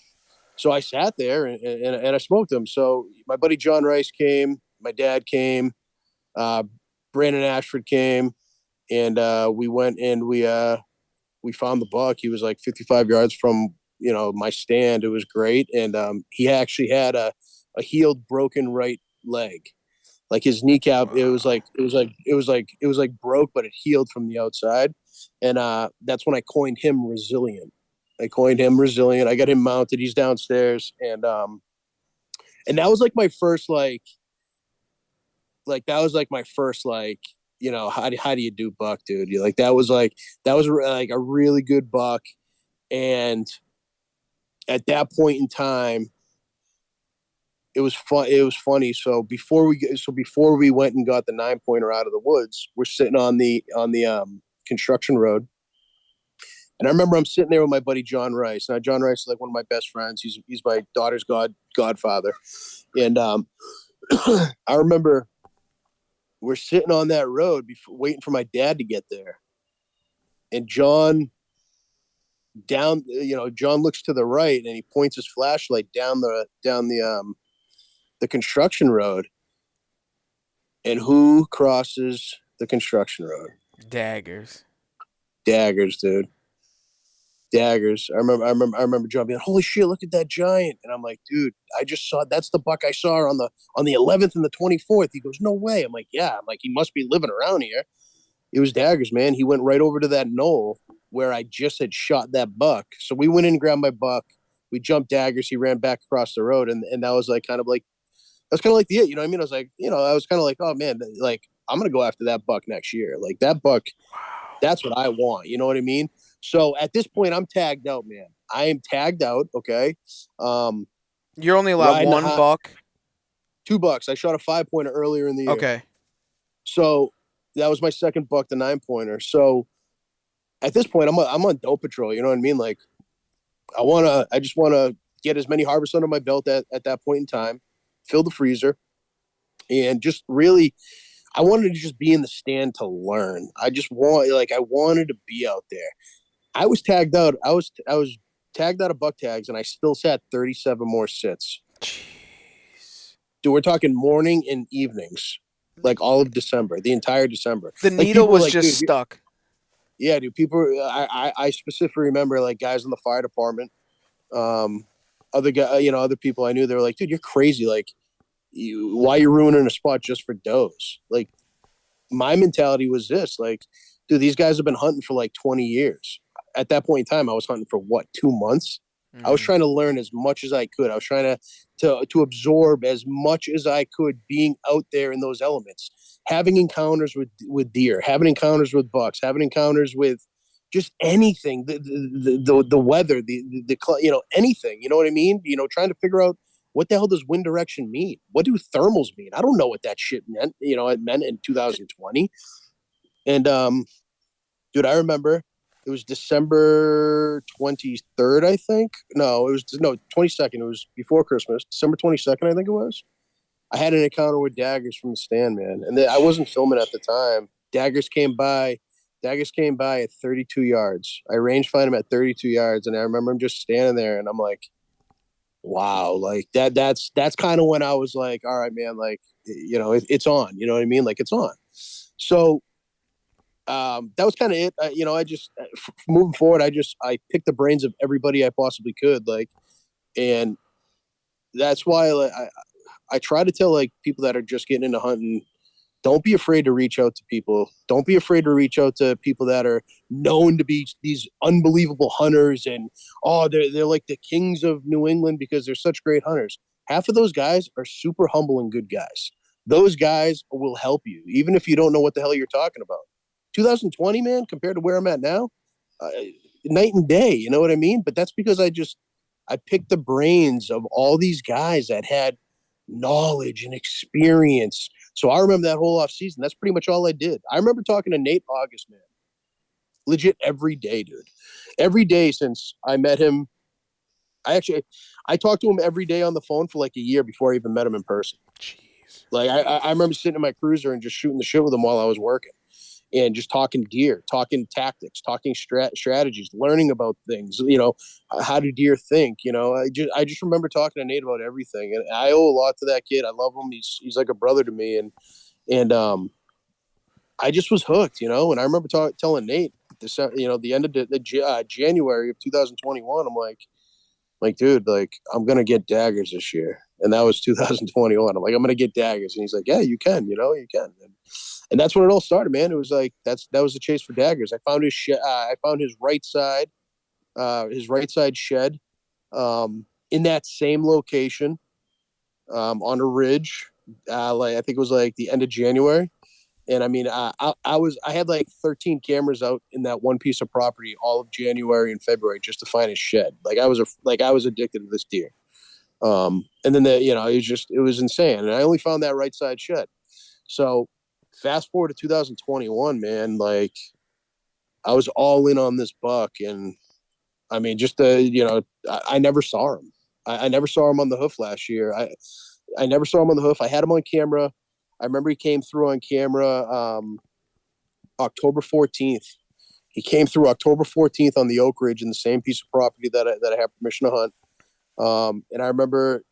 Speaker 1: I sat there and I smoked him. So my buddy John Rice came, my dad came, uh, Brandon Ashford came, and we went and we found the buck. He was like 55 yards from my stand. It was great, and he actually had a healed broken right leg. Like his kneecap,
Speaker 2: Wow.
Speaker 1: it was like broke, but it healed from the outside, and that's when I coined him resilient. I coined him resilient. I got him mounted. He's downstairs, and that was like my first that was like my first how do you do buck, dude? You like that was like a really good buck, and at that point in time, it was fun. It was funny. Before we went and got the 9-pointer out of the woods, we're sitting on the construction road, and I remember I'm sitting there with my buddy John Rice. Now John Rice is like one of my best friends. He's my daughter's godfather, and I remember we're sitting on that road waiting for my dad to get there, and John looks to the right and he points his flashlight down the construction road, and who crosses the construction road?
Speaker 2: Daggers.
Speaker 1: Daggers, dude. Daggers. I remember John being, holy shit, look at that giant. And I'm like, dude, I just saw that's the buck I saw on the 11th and the 24th. He goes, no way. I'm like, yeah. I'm like, he must be living around here. It was Daggers, man. He went right over to that knoll where I just had shot that buck. So we went in and grabbed my buck. We jumped Daggers. He ran back across the road, and that was like the it. You know what I mean? I was like, I was kind of like, oh man, like I'm gonna go after that buck next year. Like that buck,
Speaker 2: Wow.
Speaker 1: that's what I want. You know what I mean? So at this point, I'm tagged out, man. I am tagged out. Okay. Um,
Speaker 2: You're only allowed
Speaker 1: riding
Speaker 2: one
Speaker 1: hot
Speaker 2: buck.
Speaker 1: $2. I shot a 5-pointer earlier in the year.
Speaker 2: Okay.
Speaker 1: So that was my second buck, the 9-pointer. So at this point, I'm on dope patrol. You know what I mean? Like I just wanna get as many harvests under my belt at that point in time, fill the freezer, and just really, I wanted to just be in the stand to learn. I wanted to be out there. I was tagged out. I was tagged out of buck tags, and I still sat 37 more sits.
Speaker 2: Jeez.
Speaker 1: Dude, we're talking morning and evenings, like all of December, the entire December.
Speaker 2: The
Speaker 1: Like
Speaker 2: needle
Speaker 1: people were
Speaker 2: was
Speaker 1: like,
Speaker 2: just
Speaker 1: dude,
Speaker 2: stuck.
Speaker 1: yeah, dude. People, I specifically remember like guys in the fire department, um, other people I knew. They were like, dude, you're crazy. Like, why you ruining a spot just for does? Like, my mentality was this: like, dude, these guys have been hunting for like 20 years. At that point in time, I was hunting for what, 2 months. I was
Speaker 2: Hmm.
Speaker 1: trying to learn as much as I could. I was trying to absorb as much as I could, being out there in those elements, having encounters with deer, having encounters with bucks, having encounters with just anything, the weather, anything. You know what I mean? Trying to figure out what the hell does wind direction mean? What do thermals mean? I don't know what that shit meant. It meant in 2020. And dude, I remember it was December 23rd, I think. No, it was no 22nd. It was before Christmas, December 22nd, I think it was. I had an encounter with Daggers from the stand, man, and I wasn't filming at the time. Daggers came by. Daggers came by at 32 yards. I range find him at 32 yards, and I remember him just standing there, and I'm like, wow, like that. That's kind of when I was like, all right, man, like it's on. You know what I mean? Like it's on. So that was kind of it. I just moving forward, I picked the brains of everybody I possibly could, like, and that's why I try to tell like people that are just getting into hunting, don't be afraid to reach out to people. Don't be afraid to reach out to people that are known to be these unbelievable hunters, and they're like the kings of New England because they're such great hunters. Half of those guys are super humble and good guys. Those guys will help you even if you don't know what the hell you're talking about. 2020, man, compared to where I'm at now, uh, night and day. You know what I mean? But that's because I picked the brains of all these guys that had knowledge and experience So I remember that whole off season. That's pretty much all I did. I remember talking to Nate August, man, legit every day, dude. Every day since I met him. I talked to him every day on the phone for like a year before I even met him in person.
Speaker 2: Jeez.
Speaker 1: Like I remember sitting in my cruiser and just shooting the shit with him while I was working, and just talking deer, talking tactics, talking strategies, learning about things. How do deer think? I just remember talking to Nate about everything, and I owe a lot to that kid. I love him. He's like a brother to me, and I just was hooked. And I remember telling Nate this, the end of the January of 2021. I'm like, dude, like I'm gonna get daggers this year, and that was 2021. I'm like, I'm gonna get daggers, and he's like, yeah, you can, you can, and that's when it all started, man. It was like that was the chase for daggers. I found I found his right side shed, in that same location, on a ridge. Like I think it was like the end of January, and I mean, I had like 13 cameras out in that one piece of property all of January and February just to find his shed. Like I was addicted to this deer. And then it was insane. And I only found that right side shed. So fast forward to 2021, man, like I was all in on this buck. And I mean, I never saw him. I never saw him on the hoof last year. I never saw him on the hoof. I had him on camera. I remember he came through on camera October 14th. He came through October 14th on the Oak Ridge in the same piece of property that I have permission to hunt. And I remember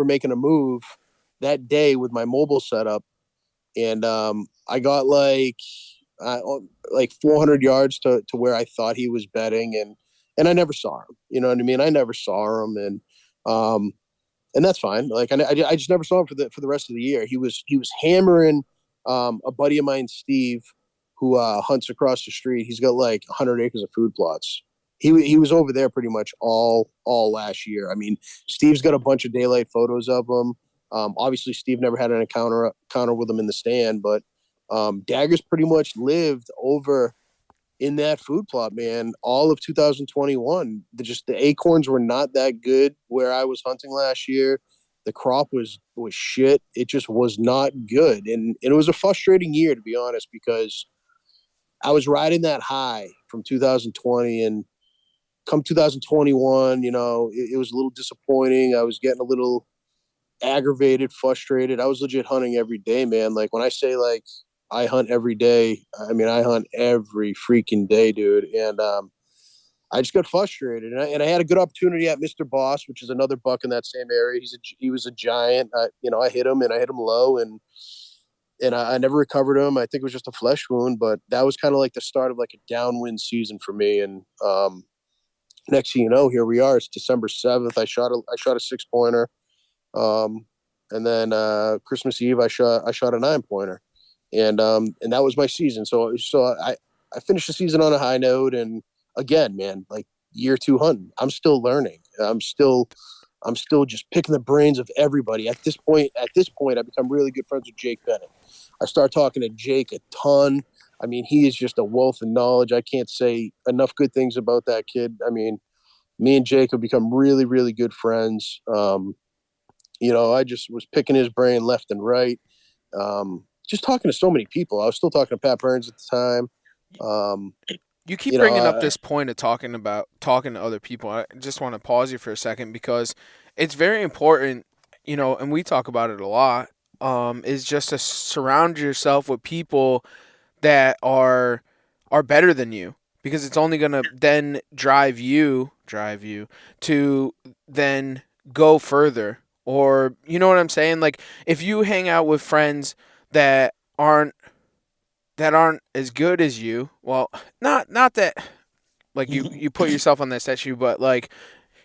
Speaker 1: making a move that day with my mobile setup, and I got like 400 yards to where I thought he was bedding, and I never saw him. You know what I mean? I never saw him, and that's fine. Like I just never saw him for the rest of the year. He was hammering a buddy of mine, Steve, who hunts across the street. He's got like 100 acres of food plots. He was over there pretty much all last year. I mean, Steve's got a bunch of daylight photos of him. Obviously, Steve never had an encounter with him in the stand, but Daggers pretty much lived over in that food plot, man, all of 2021. The acorns were not that good where I was hunting last year. The crop was shit. It just was not good, and it was a frustrating year, to be honest, because I was riding that high from 2020, and come 2021, it was a little disappointing. I was getting a little aggravated, frustrated. I was legit hunting every day, man. Like when I say like I hunt every day, I mean I hunt every freaking day, dude. And I just got frustrated, and I had a good opportunity at Mr. Boss, which is another buck in that same area. He was a giant. I hit him, and I hit him low, and I never recovered him. I think it was just a flesh wound, but that was kind of like the start of like a downwind season for me. And next thing you know, here we are. It's December 7th. I shot a 6-pointer. And then Christmas Eve, I shot a 9-pointer, and that was my season. So I finished the season on a high note. And again, man, like year 2 hunting, I'm still learning. I'm still just picking the brains of everybody. At this point, I become really good friends with Jake Bennett. I start talking to Jake a ton. I mean, he is just a wealth of knowledge. I can't say enough good things about that kid. I mean, me and Jake have become really, really good friends. I just was picking his brain left and right. Just talking to so many people. I was still talking to Pat Burns at the time.
Speaker 2: You keep bringing up this point of talking to other people. I just want to pause you for a second because it's very important, and we talk about it a lot, is just to surround yourself with people that are better than you, because it's only going to then drive you to then go further. Or, you know what I'm saying? Like if you hang out with friends that aren't as good as you, well, not that like you put yourself on that statue, but like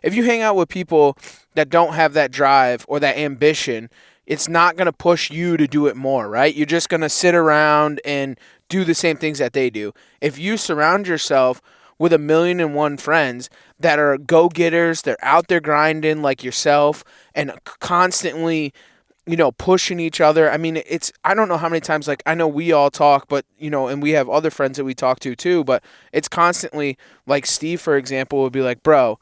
Speaker 2: if you hang out with people that don't have that drive or that ambition, it's not going to push you to do it more, right? You're just going to sit around and do the same things that they do. If you surround yourself with 1,000,001 friends that are go-getters, they're out there grinding like yourself and constantly, pushing each other. I mean, I don't know how many times, like, I know we all talk, but, and we have other friends that we talk to too, but it's constantly like Steve, for example, would be like, bro,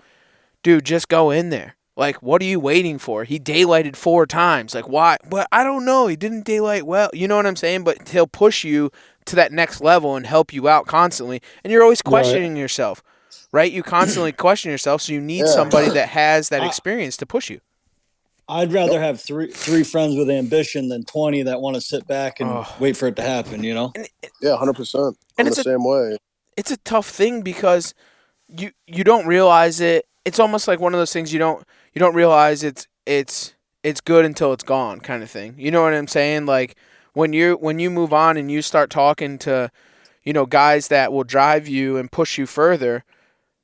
Speaker 2: dude, just go in there. Like, what are you waiting for? He daylighted 4 times. Like, why? But I don't know. He didn't daylight well. You know what I'm saying? But he'll push you to that next level and help you out constantly. And you're always
Speaker 3: Right.
Speaker 2: questioning yourself, right? You constantly question yourself. So you need
Speaker 1: Yeah.
Speaker 2: somebody that has that
Speaker 3: I,
Speaker 2: experience to push you.
Speaker 3: I'd rather have three friends with ambition than 20 that want to sit back and
Speaker 2: Oh,
Speaker 3: wait for it to happen, you know?
Speaker 2: and
Speaker 1: Yeah, 100%.
Speaker 2: and
Speaker 1: I'm the same way.
Speaker 2: it's a tough thing because you don't realize it. It's almost like one of those things you don't realize it's good until it's gone kind of thing. You know what I'm saying? Like when you move on and you start talking to, guys that will drive you and push you further,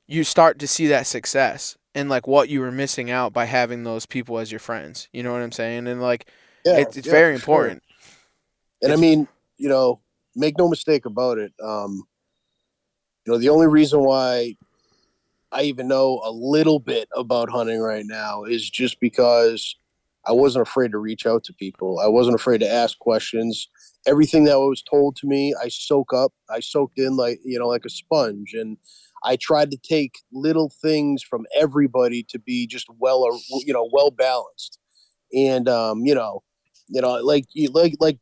Speaker 2: you start to see that success and like what you were missing out by having those people as your friends. You know what I'm saying? And like
Speaker 1: Yeah,
Speaker 2: it's
Speaker 1: yeah,
Speaker 2: very
Speaker 1: for sure.
Speaker 2: important.
Speaker 1: And I
Speaker 2: It's
Speaker 1: mean, make no mistake about it. The only reason why I even know a little bit about hunting right now is just because I wasn't afraid to reach out to people. I wasn't afraid to ask questions. Everything that was told to me, I soak up. I soaked in like a sponge, and I tried to take little things from everybody to be just well balanced. And like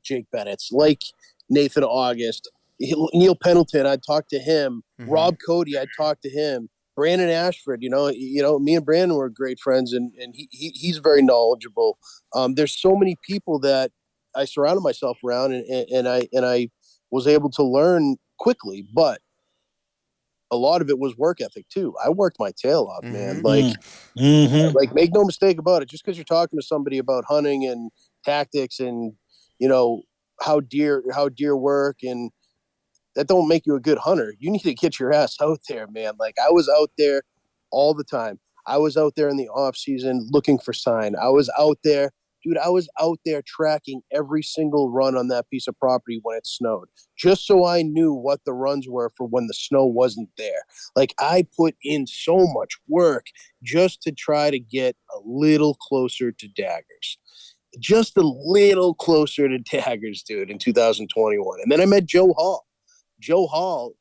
Speaker 1: Jake Bennett's, like Nathan August, Neil Pendleton. I'd talk to him.
Speaker 2: mm-hmm.
Speaker 1: Rob Cody. I'd talk to him. Brandon Ashford. Me and Brandon were great friends, and he's very knowledgeable. There's so many people that I surrounded myself around, and I was able to learn quickly, but a lot of it was work ethic too. I worked my tail off, man.
Speaker 2: Mm-hmm.
Speaker 3: Mm-hmm.
Speaker 1: Like make no mistake about it. Just because you're talking to somebody about hunting and tactics and you know how deer work, and that don't make you a good hunter. You need to get your ass out there, man. Like I was out there all the time. I was out there in the off season looking for sign. I was out there, dude. I was out there tracking every single run on that piece of property when it snowed, just so I knew what the runs were for when the snow wasn't there. Like I put in so much work just to try to get a little closer to daggers. Just a little closer to daggers, dude, in 2021. And then I met Joe Hall. Joe Hall's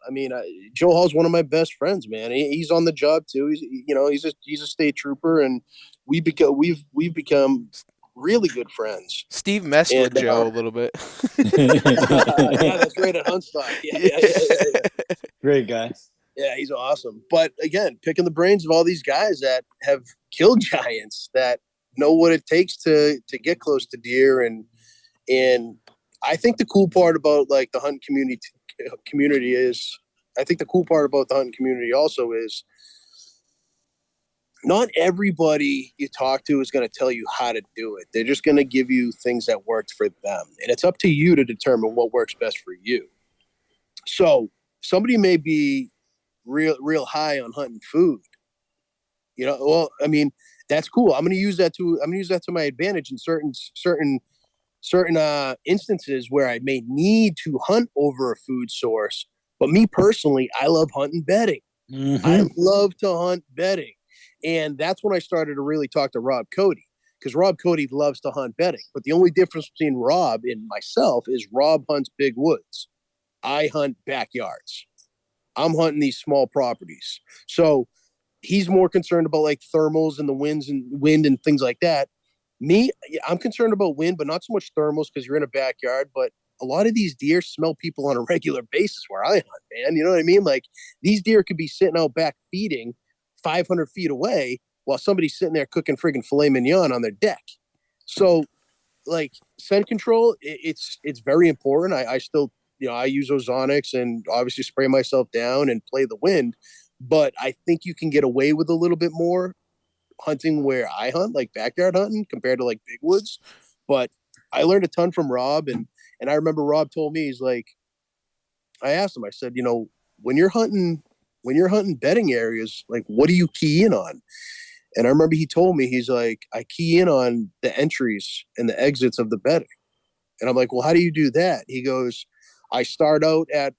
Speaker 1: one of my best friends, man. He's on the job too. He's a state trooper, and we've become really good friends.
Speaker 2: Steve messed
Speaker 1: And
Speaker 2: with Joe a little bit.
Speaker 1: yeah, that's right at Huntstock. Yeah.
Speaker 3: Great guy.
Speaker 1: Yeah, he's awesome. But again, picking the brains of all these guys that have killed giants, that know what it takes to get close to deer, and I think the cool part about like the hunting community is I think the cool part about the hunting community also is not everybody you talk to is going to tell you how to do it. They're just going to give you things that worked for them. And it's up to you to determine what works best for you. So somebody may be real high on hunting food. Well, I mean, that's cool. I'm going to use that to my advantage in certain instances where I may need to hunt over a food source. But me personally, I love hunting bedding. I
Speaker 3: Mm-hmm.
Speaker 1: love to hunt bedding. And that's when I started to really talk to Rob Cody, because Rob Cody loves to hunt bedding. But the only difference between Rob and myself is Rob hunts big woods. I hunt backyards. I'm hunting these small properties. So he's more concerned about like thermals and the wind and things like that. Me, I'm concerned about wind, but not so much thermals because you're in a backyard. But a lot of these deer smell people on a regular basis where I hunt, man. You know what I mean? Like these deer could be sitting out back feeding 500 feet away while somebody's sitting there cooking friggin' filet mignon on their deck. So, like scent control, it's very important. I still, I use ozonics and obviously spray myself down and play the wind, but I think you can get away with a little bit more hunting where I hunt, like backyard hunting, compared to like big woods. But I learned a ton from Rob, and I remember Rob told me, he's like, I asked him, I said, when you're hunting bedding areas, like what do you key in on? And I remember he told me, he's like, I key in on the entries and the exits of the bedding. And I'm like, well, how do you do that? He goes, I start out at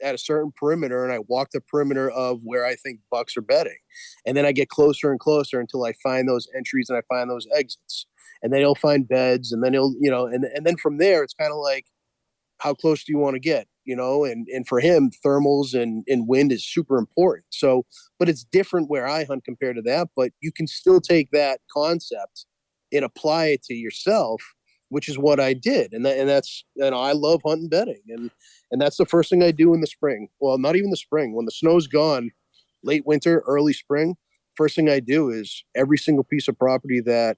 Speaker 1: a certain perimeter and I walk the perimeter of where I think bucks are bedding. And then I get closer and closer until I find those entries and I find those exits. And then he'll find beds, and then he'll, and then from there, it's kind of like, how close do you want to get? and for him, thermals and wind is super important. So, but it's different where I hunt compared to that. But you can still take that concept and apply it to yourself, which is what I did. And that's, I love hunting bedding. And that's the first thing I do in the spring. Well, not even the spring. When the snow's gone, late winter, early spring, first thing I do is every single piece of property that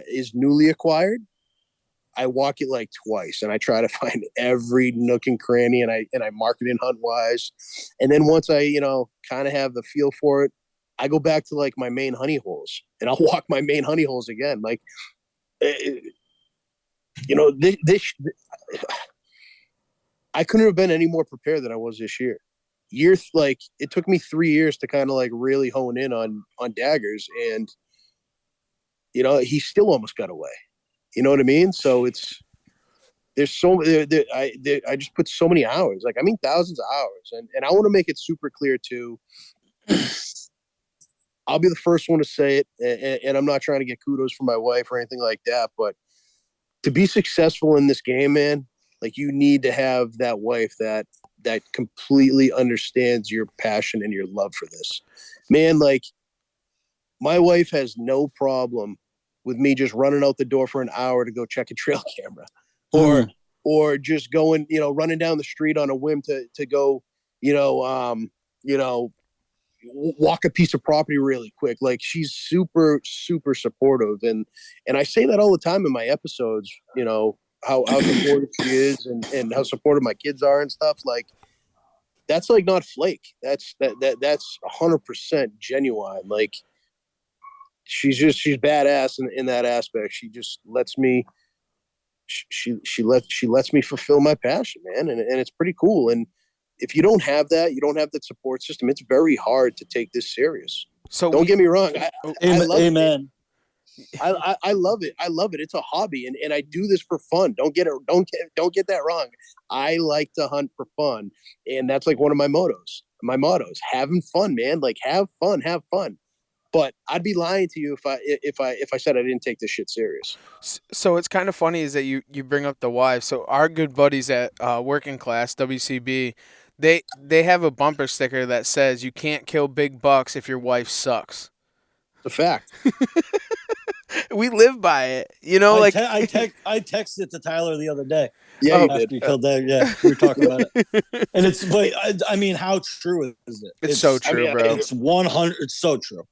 Speaker 1: is newly acquired, I walk it like twice, and I try to find every nook and cranny, and I mark it in hunt wise. And then once I kind of have the feel for it, I go back to like my main honey holes, and I'll walk my main honey holes again. Like, this I couldn't have been any more prepared than I was this year. Like it took me 3 years to kind of like really hone in on daggers, and he still almost got away. You know what I mean? So there's I just put so many hours, like, I mean, thousands of hours. And I want to make it super clear too. I'll be the first one to say it. And I'm not trying to get kudos from my wife or anything like that, but to be successful in this game, man, like, you need to have that wife that completely understands your passion and your love for this, man. Like, my wife has no problem with me just running out the door for an hour to go check a trail camera, or just going, running down the street on a whim to go, walk a piece of property really quick. Like, she's super, super supportive. And I say that all the time in my episodes, how supportive she is, and how supportive my kids are and stuff. Like, that's like not flake. That's 100% genuine. Like, she's badass in that aspect. She just lets me, she lets me fulfill my passion, man. And it's pretty cool. And if you don't have that support system, it's very hard to take this serious. So don't get me wrong. I love
Speaker 3: Amen.
Speaker 1: it. I love it. I love it. It's a hobby, and I do this for fun. Don't get that wrong. I like to hunt for fun, and that's like one of my mottos. Having fun, man. Like, have fun. But I'd be lying to you if I said I didn't take this shit serious.
Speaker 2: So it's kind of funny is that you bring up the wives. So our good buddies at Working Class WCB, they have a bumper sticker that says you can't kill big bucks if your wife sucks.
Speaker 1: It's a fact.
Speaker 2: We live by it,
Speaker 3: I texted it to Tyler the other day.
Speaker 1: Yeah, you
Speaker 3: after
Speaker 1: did.
Speaker 3: you killed that. Yeah, we were talking about it, and but I mean, how true is it?
Speaker 2: It's so true, bro.
Speaker 3: It's 100. It's so true.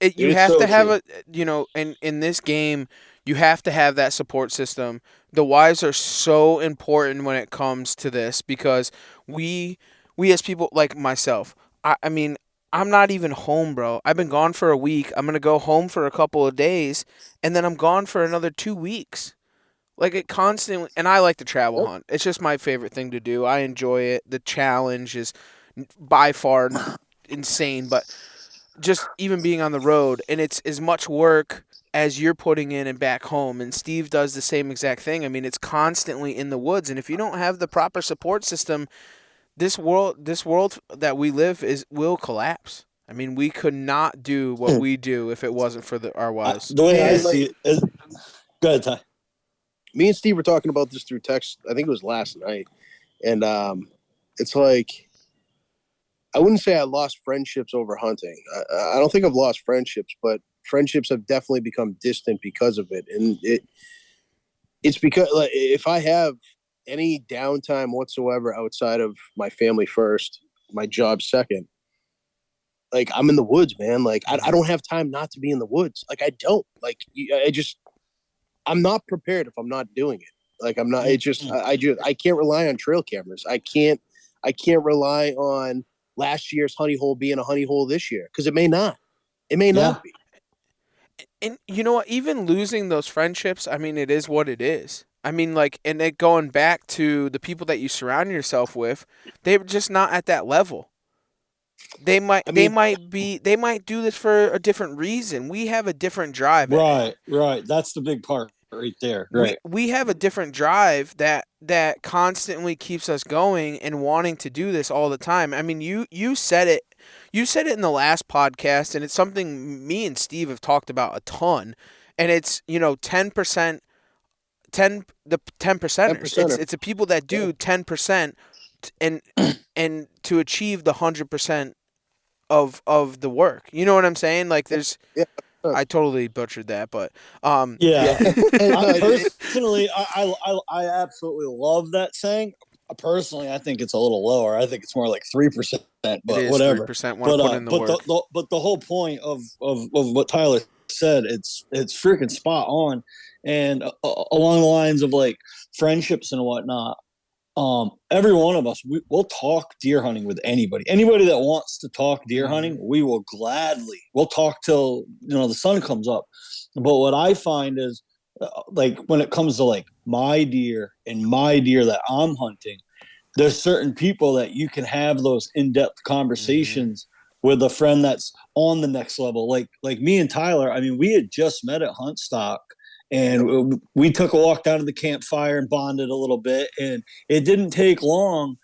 Speaker 2: You have to have in this game, you have to have that support system. The wives are so important when it comes to this, because we as people like myself, I mean, I'm not even home, bro. I've been gone for a week. I'm going to go home for a couple of days, and then I'm gone for another 2 weeks. Like, it constantly, and I like to travel hunt. It's just my favorite thing to do. I enjoy it. The challenge is by far insane, but just even being on the road, and it's as much work as you're putting in and back home. And Steve does the same exact thing. I mean, it's constantly in the woods, and if you don't have the proper support system, this world that we live will collapse. I mean, we could not do what we do if it wasn't for our wives.
Speaker 3: The way I see it is, go ahead, Ty.
Speaker 1: Me and Steve were talking about this through text. I think it was last night, and it's like, I wouldn't say I lost friendships over hunting. I don't think I've lost friendships, but friendships have definitely become distant because of it. And it's because, like, if I have any downtime whatsoever outside of my family first, my job second, like, I'm in the woods, man. Like, I don't have time not to be in the woods. Like, I don't. Like, I'm not prepared if I'm not doing it. Like, I'm not. It just I can't rely on trail cameras. I can't rely on last year's honey hole being a honey hole this year, because it may not. It may not be.
Speaker 2: And you know what? Even losing those friendships, I mean, it is what it is. I mean, like, and it going back to the people that you surround yourself with, they're just not at that level. They might do this for a different reason. We have a different drive.
Speaker 3: Right. That's the big part right there. Right.
Speaker 2: We have a different drive that constantly keeps us going and wanting to do this all the time. I mean, you said it. You said it in the last podcast, and it's something me and Steve have talked about a ton. And it's 10% the 10%ers.
Speaker 1: 10%er.
Speaker 2: It's the people that do 10% and to achieve the 100% of the work. You know what I'm saying? Like there's
Speaker 1: Yeah.
Speaker 2: I totally butchered that, but
Speaker 3: Yeah.
Speaker 1: No,
Speaker 3: Personally, I absolutely love that saying. Personally, I think it's a little lower. I think it's more like 3%,
Speaker 2: it
Speaker 3: but
Speaker 2: is
Speaker 3: whatever.
Speaker 2: 3%. Want to put in the
Speaker 3: But
Speaker 2: work.
Speaker 3: the whole point of what Tyler said, it's freaking spot on, and along the lines of like friendships and whatnot. Every one of us, we'll talk deer hunting with anybody that wants to talk deer hunting. We will gladly, we'll talk till the sun comes up. But what I find is like when it comes to like my deer and my deer that I'm hunting, there's certain people that you can have those in-depth conversations with a friend that's on the next level. Like me and Tyler, I mean, we had just met at Huntstock, and we took a walk down to the campfire and bonded a little bit. And it didn't take long,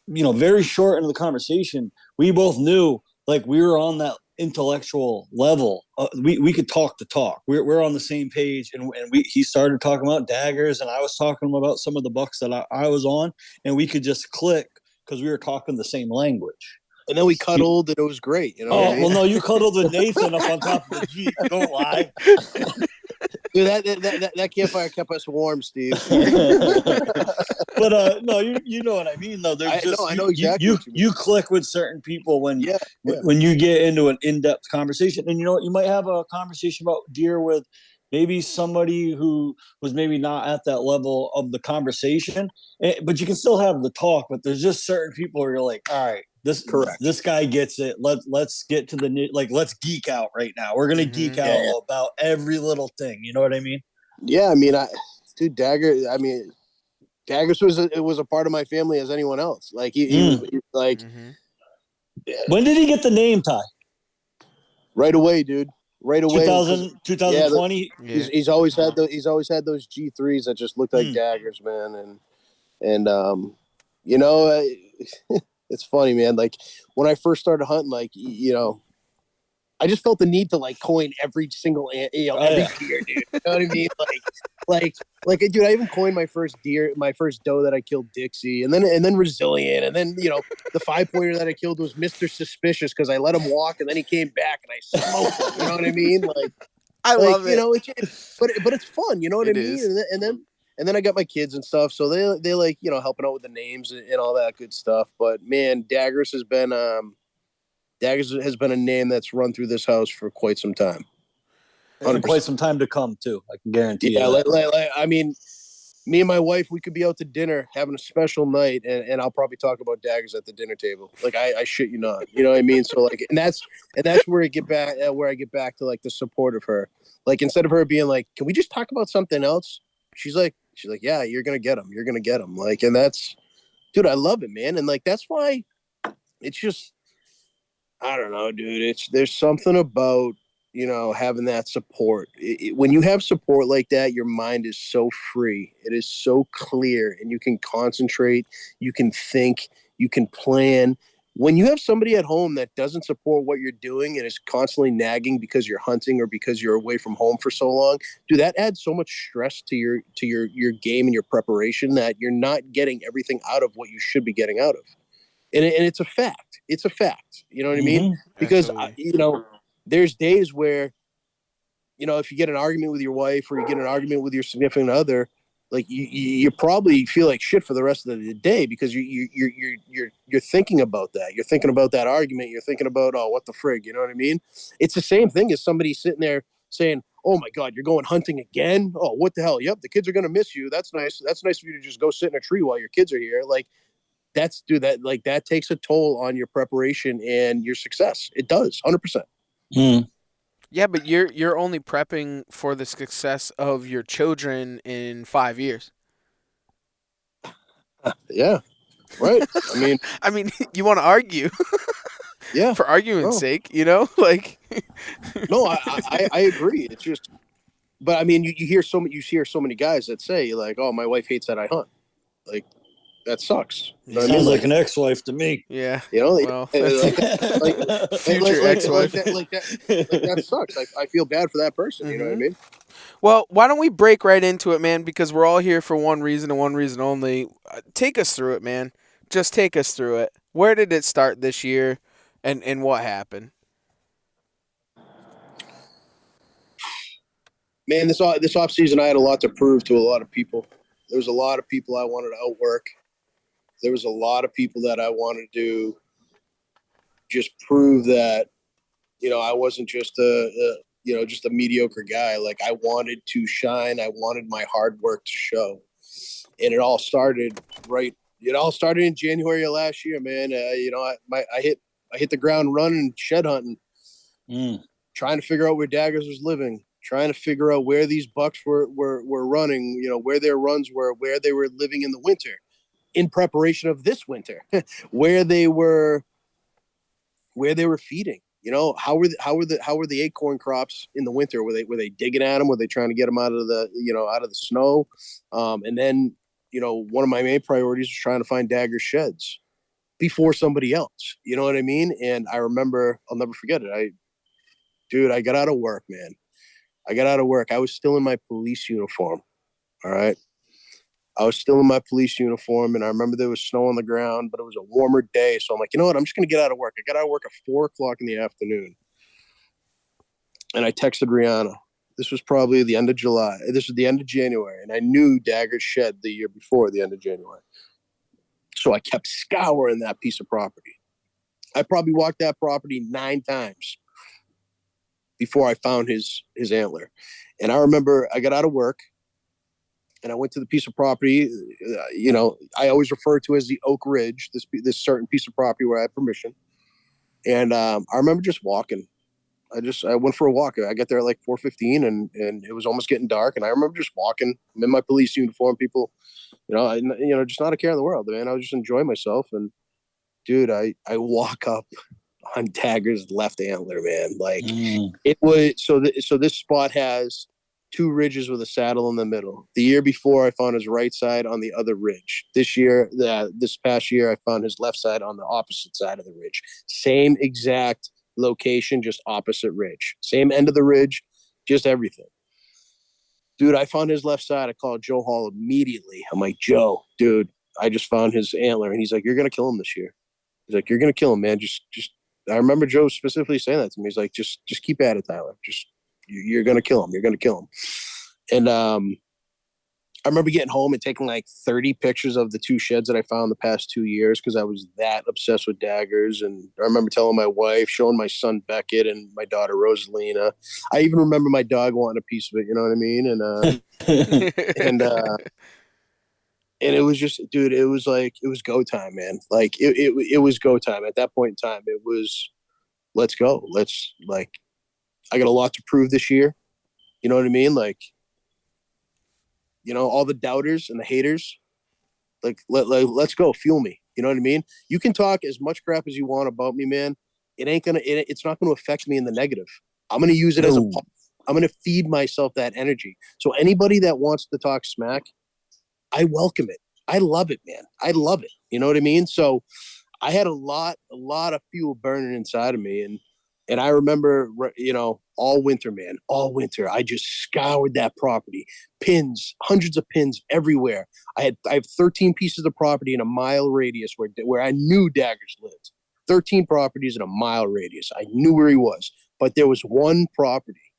Speaker 3: very short into the conversation, we both knew like we were on that intellectual level. We could talk the talk. We're on the same page, and he started talking about daggers, and I was talking about some of the bucks that I was on, and we could just click because we were talking the same language.
Speaker 1: and then we cuddled, and it was great. You know what I mean?
Speaker 3: Well, no, you cuddled with Nathan up on top of the Jeep. Don't lie.
Speaker 1: Dude, that campfire kept us warm, Steve.
Speaker 3: But no, you know what I mean though. There's
Speaker 1: I know exactly what you mean.
Speaker 3: You click with certain people when
Speaker 1: Yeah.
Speaker 3: when you get into an in-depth conversation, and you might have a conversation about deer with maybe somebody who was maybe not at that level of the conversation, but you can still have the talk. But there's just certain people where you're like, all right, this guy gets it. Let's get to let's geek out right now. We're gonna geek out about every little thing. You know what I mean?
Speaker 1: Yeah, I mean, Daggers was a part of my family as anyone else. Like he was like
Speaker 3: When did he get the name, Ty?
Speaker 1: right away, dude. Right away.
Speaker 3: 2020.
Speaker 1: He's always had those G3s that just looked like daggers, man. And it's funny, man. Like when I first started hunting, like I just felt the need to like coin every single deer, dude. You know what I mean? Dude, I even coined my first doe that I killed, Dixie, and then Resilient, and then the 5-pointer that I killed was Mr. Suspicious because I let him walk and then he came back and I smoked him. You know what I mean? Like
Speaker 2: I love it.
Speaker 1: But it's fun. You know what I mean?
Speaker 2: Is.
Speaker 1: And then I got my kids and stuff, so they like helping out with the names and all that good stuff. But man, Daggers has been a name that's run through this house for quite some time.
Speaker 3: And quite some time to come too. I can guarantee you.
Speaker 1: I mean, me and my wife, we could be out to dinner having a special night, and I'll probably talk about daggers at the dinner table. Like I shit you not. You know what I mean? So like, and that's where I get back to like the support of her. Like instead of her being like, "Can we just talk about something else?" She's like, "Yeah, you're gonna get them. You're gonna get them." Like, and that's, dude, I love it, man. And like that's why it's just, I don't know, dude. There's something about having that support. When you have support like that, your mind is so free. It is so clear, and you can concentrate. You can think. You can plan. When you have somebody at home that doesn't support what you're doing and is constantly nagging because you're hunting or because you're away from home for so long, dude, that adds so much stress to your game and your preparation that you're not getting everything out of what you should be getting out of. And it's a fact. It's a fact. You know what I mean? Because there's days where, if you get an argument with your wife or you get an argument with your significant other, like you probably feel like shit for the rest of the day because you're thinking about that. You're thinking about that argument. You're thinking about, oh, what the frig? You know what I mean? It's the same thing as somebody sitting there saying, oh my God, you're going hunting again? Oh, what the hell? Yep, the kids are gonna miss you. That's nice. That's nice of you to just go sit in a tree while your kids are here. Like, that takes a toll on your preparation and your success. It does, 100%.
Speaker 2: Yeah, but you're only prepping for the success of your children in 5 years.
Speaker 1: Yeah, right.
Speaker 2: I mean, you want to argue?
Speaker 1: Yeah,
Speaker 2: for argument's sake, like.
Speaker 1: No, I agree. It's just, but I mean, you hear so many guys that say like, oh, my wife hates that I hunt. Like, that sucks. You know what I
Speaker 3: Sounds
Speaker 1: mean?
Speaker 3: like an ex-wife to me.
Speaker 2: Yeah.
Speaker 1: You know,
Speaker 2: Well, that's
Speaker 1: like
Speaker 2: future ex-wife.
Speaker 1: that sucks. I feel bad for that person. You know what I mean?
Speaker 2: Well, why don't we break right into it, man? Because we're all here for one reason and one reason only. Take us through it, man. Just take us through it. Where did it start this year, and what happened?
Speaker 1: Man, this off season, I had a lot to prove to a lot of people. There was a lot of people I wanted to outwork. There was a lot of people that I wanted to just prove that I wasn't just just a mediocre guy. Like I wanted to shine. I wanted my hard work to show, and it all started right. It all started in January of last year, man. I hit the ground running, shed hunting, trying to figure out where Daggers was living, trying to figure out where these bucks were running, where their runs were, where they were living in the winter, in preparation of this winter, where they were feeding. How were the acorn crops in the winter? Were they digging at them? Were they trying to get them out of the snow? And then one of my main priorities was trying to find Dagger sheds before somebody else. You know what I mean? And I remember, I'll never forget it. I got out of work, man. I got out of work. I was still in my police uniform. All right. I was still in my police uniform, and I remember there was snow on the ground, but it was a warmer day. So I'm like, you know what? I'm just going to get out of work. I got out of work at 4:00 in the afternoon, and I texted Rihanna. This was probably the end of July. This was the end of January, and I knew Dagger shed the year before the end of January. So I kept scouring that piece of property. I probably walked that property 9 times before I found his antler. And I remember I got out of work, and I went to the piece of property, I always refer to as the Oak Ridge, this certain piece of property where I had permission. And I remember just walking. I went for a walk. I got there at like 4:15, and it was almost getting dark. And I remember just walking. I'm in my police uniform. People, just not a care in the world, man. I was just enjoying myself. And dude, I walk up on Tagger's left antler, man. Like it was so this spot has 2 ridges with a saddle in the middle. The year before, I found his right side on the other ridge. This past year, I found his left side on the opposite side of the ridge. Same exact location, just opposite ridge. Same end of the ridge, just everything. Dude, I found his left side. I called Joe Hall immediately. I'm like, Joe, dude, I just found his antler. And he's like, you're going to kill him this year. He's like, you're going to kill him, man. Just, I remember Joe specifically saying that to me. He's like, just keep at it, Tyler. You're going to kill him. You're going to kill him. And I remember getting home and taking like 30 pictures of the 2 sheds that I found the past 2 years because I was that obsessed with Daggers. And I remember telling my wife, showing my son Beckett and my daughter Rosalina. I even remember my dog wanting a piece of it. You know what I mean? And it was just, dude, it was go time, man. Like it was go time at that point in time. It was, let's go. I got a lot to prove this year. You know what I mean? Like, all the doubters and the haters, let's go, fuel me. You know what I mean? You can talk as much crap as you want about me, man. It's not going to affect me in the negative. I'm going to use it I'm going to feed myself that energy. So anybody that wants to talk smack, I welcome it. I love it, man. I love it. You know what I mean? So I had a lot of fuel burning inside of me. And I remember, all winter, man, all winter, I just scoured that property, pins, hundreds of pins everywhere. I have 13 pieces of property in a mile radius where I knew Daggers lived. 13 properties in a mile radius. I knew where he was, but there was one property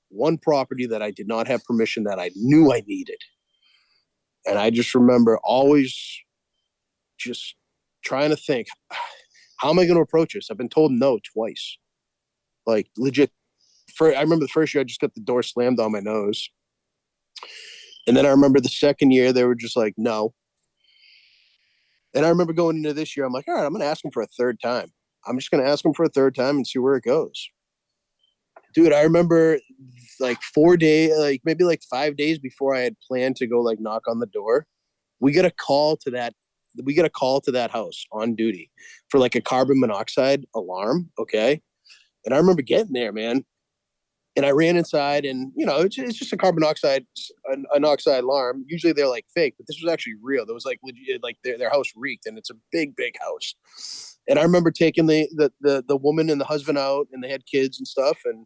Speaker 1: that I did not have permission that I knew I needed. And I just remember always just trying to think, how am I going to approach this? I've been told no twice. Like legit. I remember the first year I just got the door slammed on my nose. And then I remember the second year they were just like, no. And I remember going into this year, I'm like, all right, I'm going to ask them for a third time. I'm just going to ask them for a third time and see where it goes. Dude, I remember like 4 days, like maybe like 5 days before I had planned to go like knock on the door, we get a call to that house on duty for like a carbon monoxide alarm. Okay. And I remember getting there, man. And I ran inside, and it's just a carbon monoxide, an oxide alarm. Usually they're like fake, but this was actually real. There was like legit, like their house reeked, and it's a big, big house. And I remember taking the woman and the husband out, and they had kids and stuff, and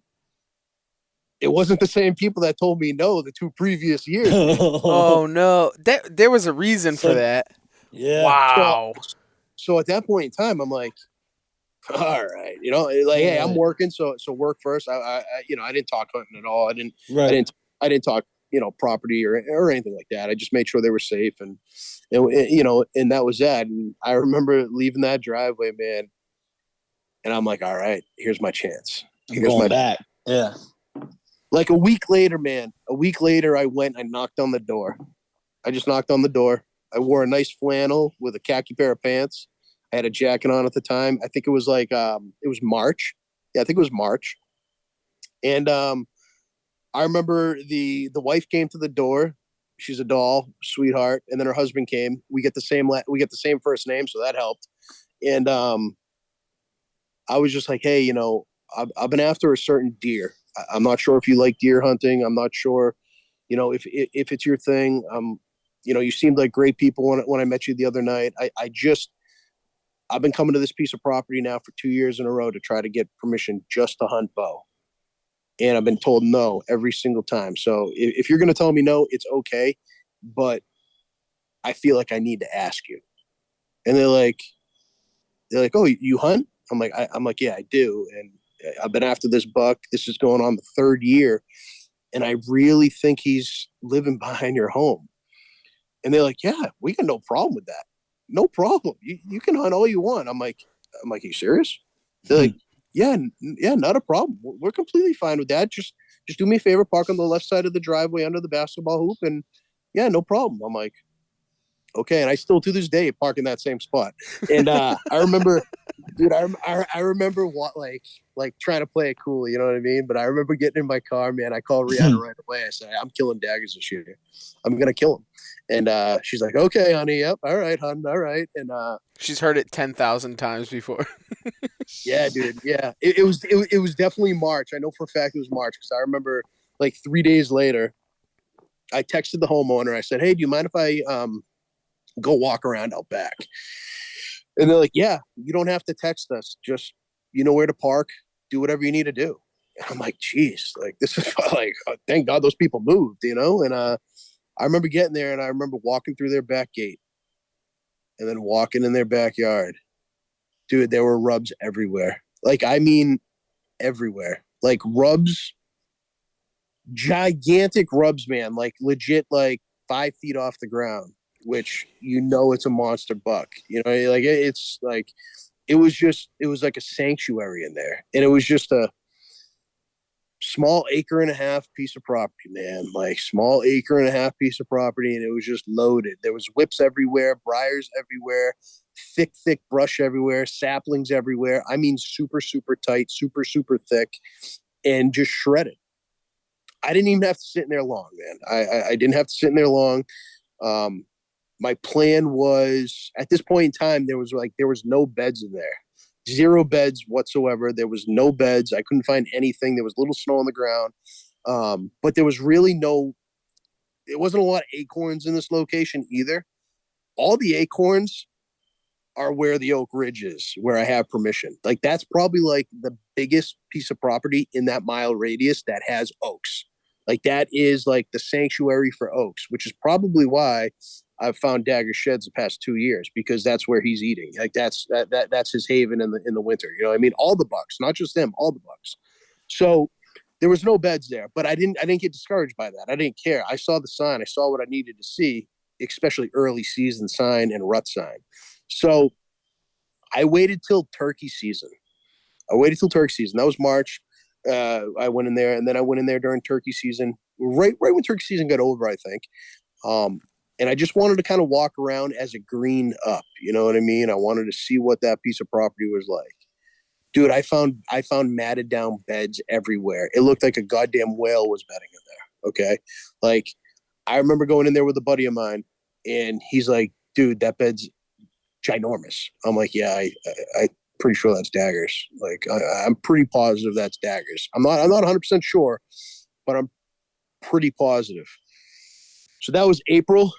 Speaker 1: it wasn't the same people that told me no the 2 previous years, man.
Speaker 2: Oh no, there was a reason for
Speaker 3: So
Speaker 2: that.
Speaker 3: yeah,
Speaker 1: So
Speaker 2: Wow.
Speaker 1: so at that point in time, I'm like, all right, like, hey, I'm
Speaker 3: right,
Speaker 1: working, so work first. I didn't talk hunting at all. I
Speaker 3: right.
Speaker 1: didn't, I didn't talk, property or anything like that. I just made sure they were safe, and that was that. And I remember leaving that driveway, man, and I'm like, all right, here's my chance.
Speaker 3: I'm
Speaker 1: Here's
Speaker 3: going
Speaker 1: my
Speaker 3: back. Yeah.
Speaker 1: Like a week later, man. A week later, I knocked on the door. I just knocked on the door. I wore a nice flannel with a khaki pair of pants. I had a jacket on at the time. I think it was like it was March. Yeah, I think it was March. And I remember the wife came to the door. She's a doll, sweetheart, and then her husband came. We get the same first name, so that helped. And I was just like, hey, I've been after a certain deer. I'm not sure if you like deer hunting. I'm not sure, if it's your thing. You seemed like great people when I met you the other night. I've been coming to this piece of property now for 2 years in a row to try to get permission just to hunt bow, and I've been told no every single time. So if you're going to tell me no, it's okay, but I feel like I need to ask you. And they're like, oh, you hunt? I'm like, yeah, I do, and I've been after this buck. This is going on the third year, and I really think he's living behind your home. And they're like, yeah, we got no problem with that. No problem. You can hunt all you want. I'm like, are you serious? They're like, yeah, yeah, not a problem. We're completely fine with that. Just do me a favor, park on the left side of the driveway under the basketball hoop, and yeah, no problem. I'm like, okay. And I still to this day park in that same spot. And I remember, dude, I remember what like trying to play it cool, you know what I mean? But I remember getting in my car, man. I called Rihanna right away. I said, I'm killing daggers this year. I'm gonna kill him. And she's like, okay, honey, yep, all right, hon, all right. And
Speaker 2: She's heard it 10,000 times before.
Speaker 1: yeah, dude, yeah, it was definitely March. I know for a fact it was March because I remember like 3 days later, I texted the homeowner. I said, hey, do you mind if I go walk around out back? And they're like, yeah, you don't have to text us. Just, you know where to park, do whatever you need to do. And I'm like, geez, like, this is like, thank God those people moved. And I remember getting there and I remember walking through their back gate and then walking in their backyard. Dude, there were rubs everywhere. Like, I mean, everywhere. Like, rubs, gigantic rubs, man. Like, legit, like 5 feet off the ground, which, it's a monster buck. Like, it's like, it was like a sanctuary in there. And it was just a small acre and a half piece of property, man. Like, small acre and a half piece of property. And it was just loaded. There was whips everywhere, briars everywhere, thick, thick brush everywhere, saplings everywhere. I mean, super, super tight, super, super thick, and just shredded. I didn't even have to sit in there long, man. I didn't have to sit in there long. Um, my plan was at this point in time, there was no beds in there, zero beds whatsoever. There was no beds. I couldn't find anything. There was little snow on the ground. But there was really it wasn't a lot of acorns in this location either. All the acorns are where the Oak Ridge is, where I have permission. Like, that's probably like the biggest piece of property in that mile radius that has oaks. Like, that is like the sanctuary for oaks, which is probably why I've found Dagger sheds the past 2 years, because that's where he's eating. Like, that's his haven in the winter. You know what I mean? All the bucks, not just them, all the bucks. So there was no beds there, but I didn't get discouraged by that. I didn't care. I saw the sign. I saw what I needed to see, especially early season sign and rut sign. So I waited till turkey season. That was March. I went in there, and then I went in there during turkey season, right when turkey season got over, I think. Um, and I just wanted to kind of walk around as it greened up. You know what I mean? I wanted to see what that piece of property was like. Dude, I found matted down beds everywhere. It looked like a goddamn whale was bedding in there. Okay, like, I remember going in there with a buddy of mine, and he's like, "Dude, that bed's ginormous." I'm like, "Yeah, pretty sure that's daggers. Like I'm pretty positive that's daggers. I'm not 100% sure, but I'm pretty positive. So that was April.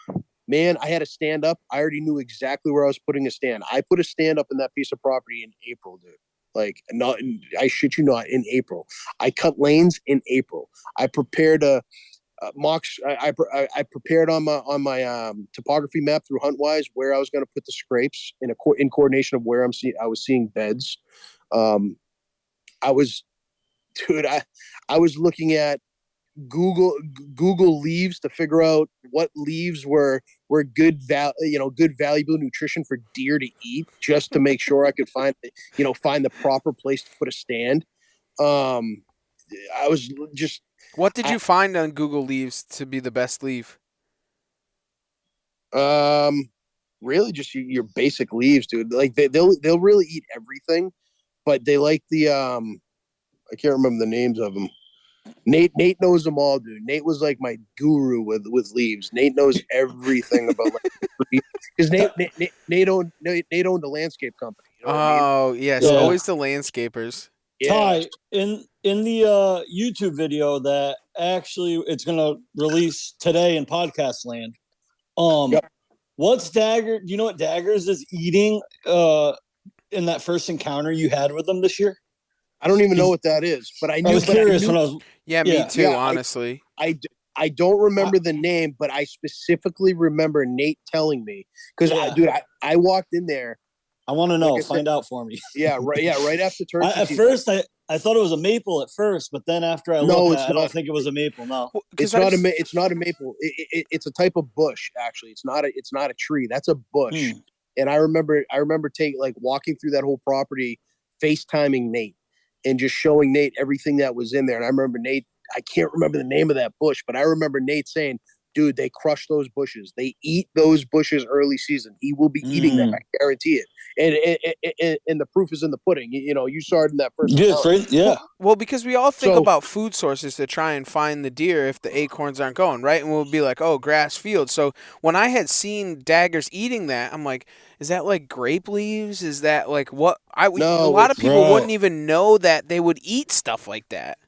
Speaker 1: Man, I had a stand up. I already knew exactly where I was putting a stand. I put a stand up in that piece of property in April, dude. Like, not, I shit you not, in April. I cut lanes in April. I prepared a mocks. I prepared on my topography map through HuntWise where I was going to put the scrapes in coordination of where I was seeing beds. Um, I was, dude. I was looking at Google Google leaves to figure out what leaves were good valuable nutrition for deer to eat, just to make sure I could find the proper place to put a stand. Um, I was just
Speaker 2: What did
Speaker 1: I,
Speaker 2: you find on Google Leaves to be the best leaf?
Speaker 1: really just your basic leaves, dude. Like they'll really eat everything, but they like the I can't remember the names of them. Nate knows them all, dude. Nate was like my guru with leaves. Nate knows everything about like because Nate owned a landscape company. You know what I mean?
Speaker 2: Oh, yes,
Speaker 1: So
Speaker 3: Yeah.
Speaker 2: always the landscapers.
Speaker 1: yeah,
Speaker 3: Ty, in the YouTube video that actually it's gonna release today in podcast land. Um,
Speaker 1: yep.
Speaker 3: what's Dagger? Do you know what Daggers is eating? In that first encounter you had with them this year.
Speaker 1: I don't even know
Speaker 3: He's,
Speaker 1: what that is, but
Speaker 3: I was curious when I was.
Speaker 2: Yeah, me
Speaker 3: Yeah.
Speaker 2: too,
Speaker 1: yeah,
Speaker 2: honestly.
Speaker 1: I I don't
Speaker 3: I,
Speaker 1: remember the name, but I specifically remember Nate telling me because
Speaker 3: yeah.
Speaker 1: I walked in there
Speaker 3: I want to
Speaker 1: like
Speaker 3: know.
Speaker 1: I said,
Speaker 3: Find out for me.
Speaker 1: right after turkey
Speaker 3: At
Speaker 1: season.
Speaker 3: first, I thought it was a maple at first, but then after I looked
Speaker 1: No,
Speaker 3: at it,
Speaker 1: it's
Speaker 3: I don't
Speaker 1: not.
Speaker 3: think it was a maple. No.
Speaker 2: Because I've
Speaker 1: It's not a maple. It's a type of bush. Actually, it's not a tree. That's a bush.
Speaker 3: Hmm.
Speaker 1: And I remember taking like walking through that whole property, FaceTiming Nate, and just showing Nate everything that was in there. And I remember Nate. I can't remember the name of that bush, but I remember Nate saying, "Dude, they crush those bushes. They eat those bushes early season. He will be eating that.
Speaker 3: Hmm.
Speaker 1: I guarantee it." And the proof is in the pudding. You saw it in that first
Speaker 3: Yeah, it's
Speaker 1: encounter.
Speaker 3: right. Yeah.
Speaker 2: well, because we all think
Speaker 1: So
Speaker 2: about food sources to try and find the deer if the acorns aren't going, right? And we'll be like, oh, grass field. So when I had seen daggers eating that, I'm like, is that like grape leaves? Is that like what a
Speaker 1: no,
Speaker 2: lot of
Speaker 1: it's
Speaker 2: people
Speaker 3: Right.
Speaker 2: wouldn't even know that they would eat stuff like that.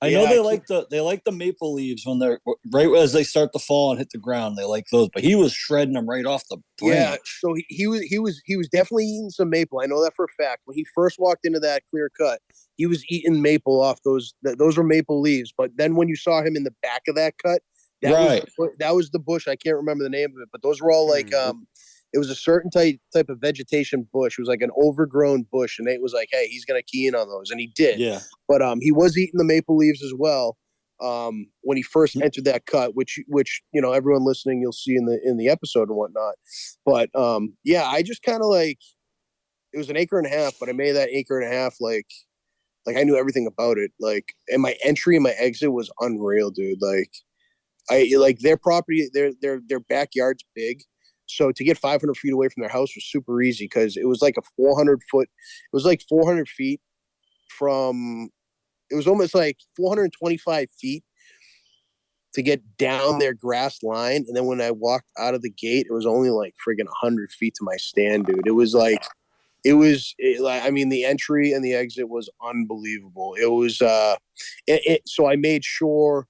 Speaker 3: I know
Speaker 1: yeah. I can't,
Speaker 3: they like the maple leaves when they're right as they start to fall and hit the ground. They like those, but he was shredding them right off the
Speaker 1: Yeah,
Speaker 3: branch.
Speaker 1: so he was definitely eating some maple. I know that for a fact. When he first walked into that clear cut, he was eating maple off those were maple leaves. But then when you saw him in the back of that cut,
Speaker 3: Right.
Speaker 1: that was the bush. I can't remember the name of it, but those were all like
Speaker 2: Hmm.
Speaker 1: it was a certain type of vegetation bush. It was like an overgrown bush, and Nate was like, "Hey, he's gonna key in on those," and he did.
Speaker 3: Yeah.
Speaker 1: But he was eating the maple leaves as well when he first entered that cut, which everyone listening you'll see in the episode and whatnot. But yeah, I just kind of like it was an acre and a half, but I made that acre and a half like I knew everything about it. Like, and my entry and my exit was unreal, dude. Like I like their property, their backyard's big. So to get 500 feet away from their house was super easy because it was like a 400 foot. It was like 400 feet from. It was almost like 425 feet to get down their grass line. And then when I walked out of the gate, it was only like friggin' 100 feet to my stand, dude. It was like, I mean, the entry and the exit was unbelievable. It was, so I made sure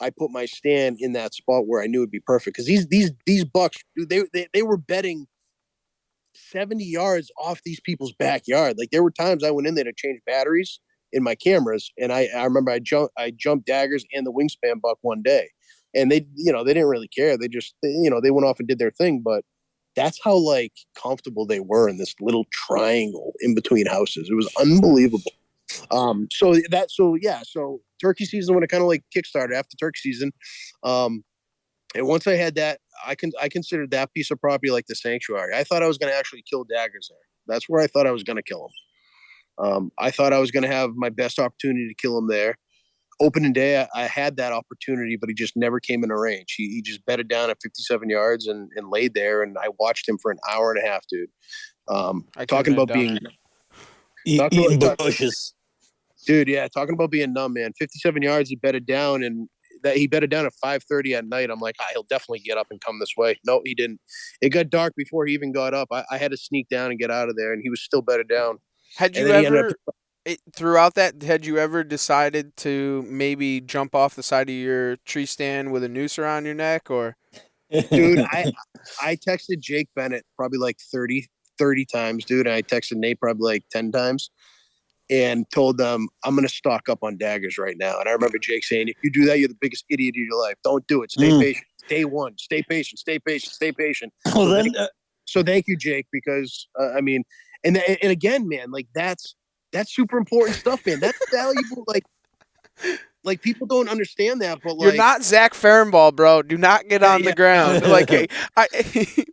Speaker 1: I put my stand in that spot where I knew it'd be perfect. Cause these bucks, dude, they were betting 70 yards off these people's backyard. Like there were times I went in there to change batteries in my cameras, and I remember I jumped daggers and the wingspan buck one day, and they didn't really care. They just they went off and did their thing, but that's how like comfortable they were in this little triangle in between houses. It was unbelievable. So turkey season when it kind of like kickstarted after turkey season. And once I had that, I considered that piece of property like the sanctuary. I thought I was going to actually kill daggers there. That's where I thought I was going to kill them. I thought I was going to have my best opportunity to kill him there. Opening day, I had that opportunity, but he just never came in a range. He just bedded down at 57 yards and laid there, and I watched him for an hour and a half, dude.
Speaker 2: I couldn't
Speaker 1: Talking
Speaker 2: have
Speaker 1: about
Speaker 2: done
Speaker 1: being
Speaker 2: it.
Speaker 1: talking
Speaker 3: Eating
Speaker 1: about
Speaker 3: bushes.
Speaker 1: dude, yeah, talking about being numb, man. 57 yards, he bedded down, and that he bedded down at 5:30 at night. I'm like, he'll definitely get up and come this way. No, he didn't. It got dark before he even got up. I had to sneak down and get out of there, and he was still bedded down.
Speaker 2: Had
Speaker 1: And
Speaker 2: you
Speaker 1: then he ended
Speaker 2: ever, throughout that, had you ever decided to maybe jump off the side of your tree stand with a noose around your neck, or?
Speaker 1: dude, I texted Jake Bennett probably like 30 times, dude. And I texted Nate probably like 10 times and told them, I'm going to stock up on daggers right now. And I remember Jake saying, if you do that, you're the biggest idiot of your life. Don't do it. Stay patient. Day one. Stay patient. Stay patient. Stay patient.
Speaker 3: Well, then,
Speaker 1: So thank you, Jake, because I mean, and again, man, like that's super important stuff, man. That's valuable. Like people don't understand that, but
Speaker 2: You're
Speaker 1: like
Speaker 2: not Zach Farrenball, bro. Do not get on
Speaker 1: yeah,
Speaker 2: the ground. Like, I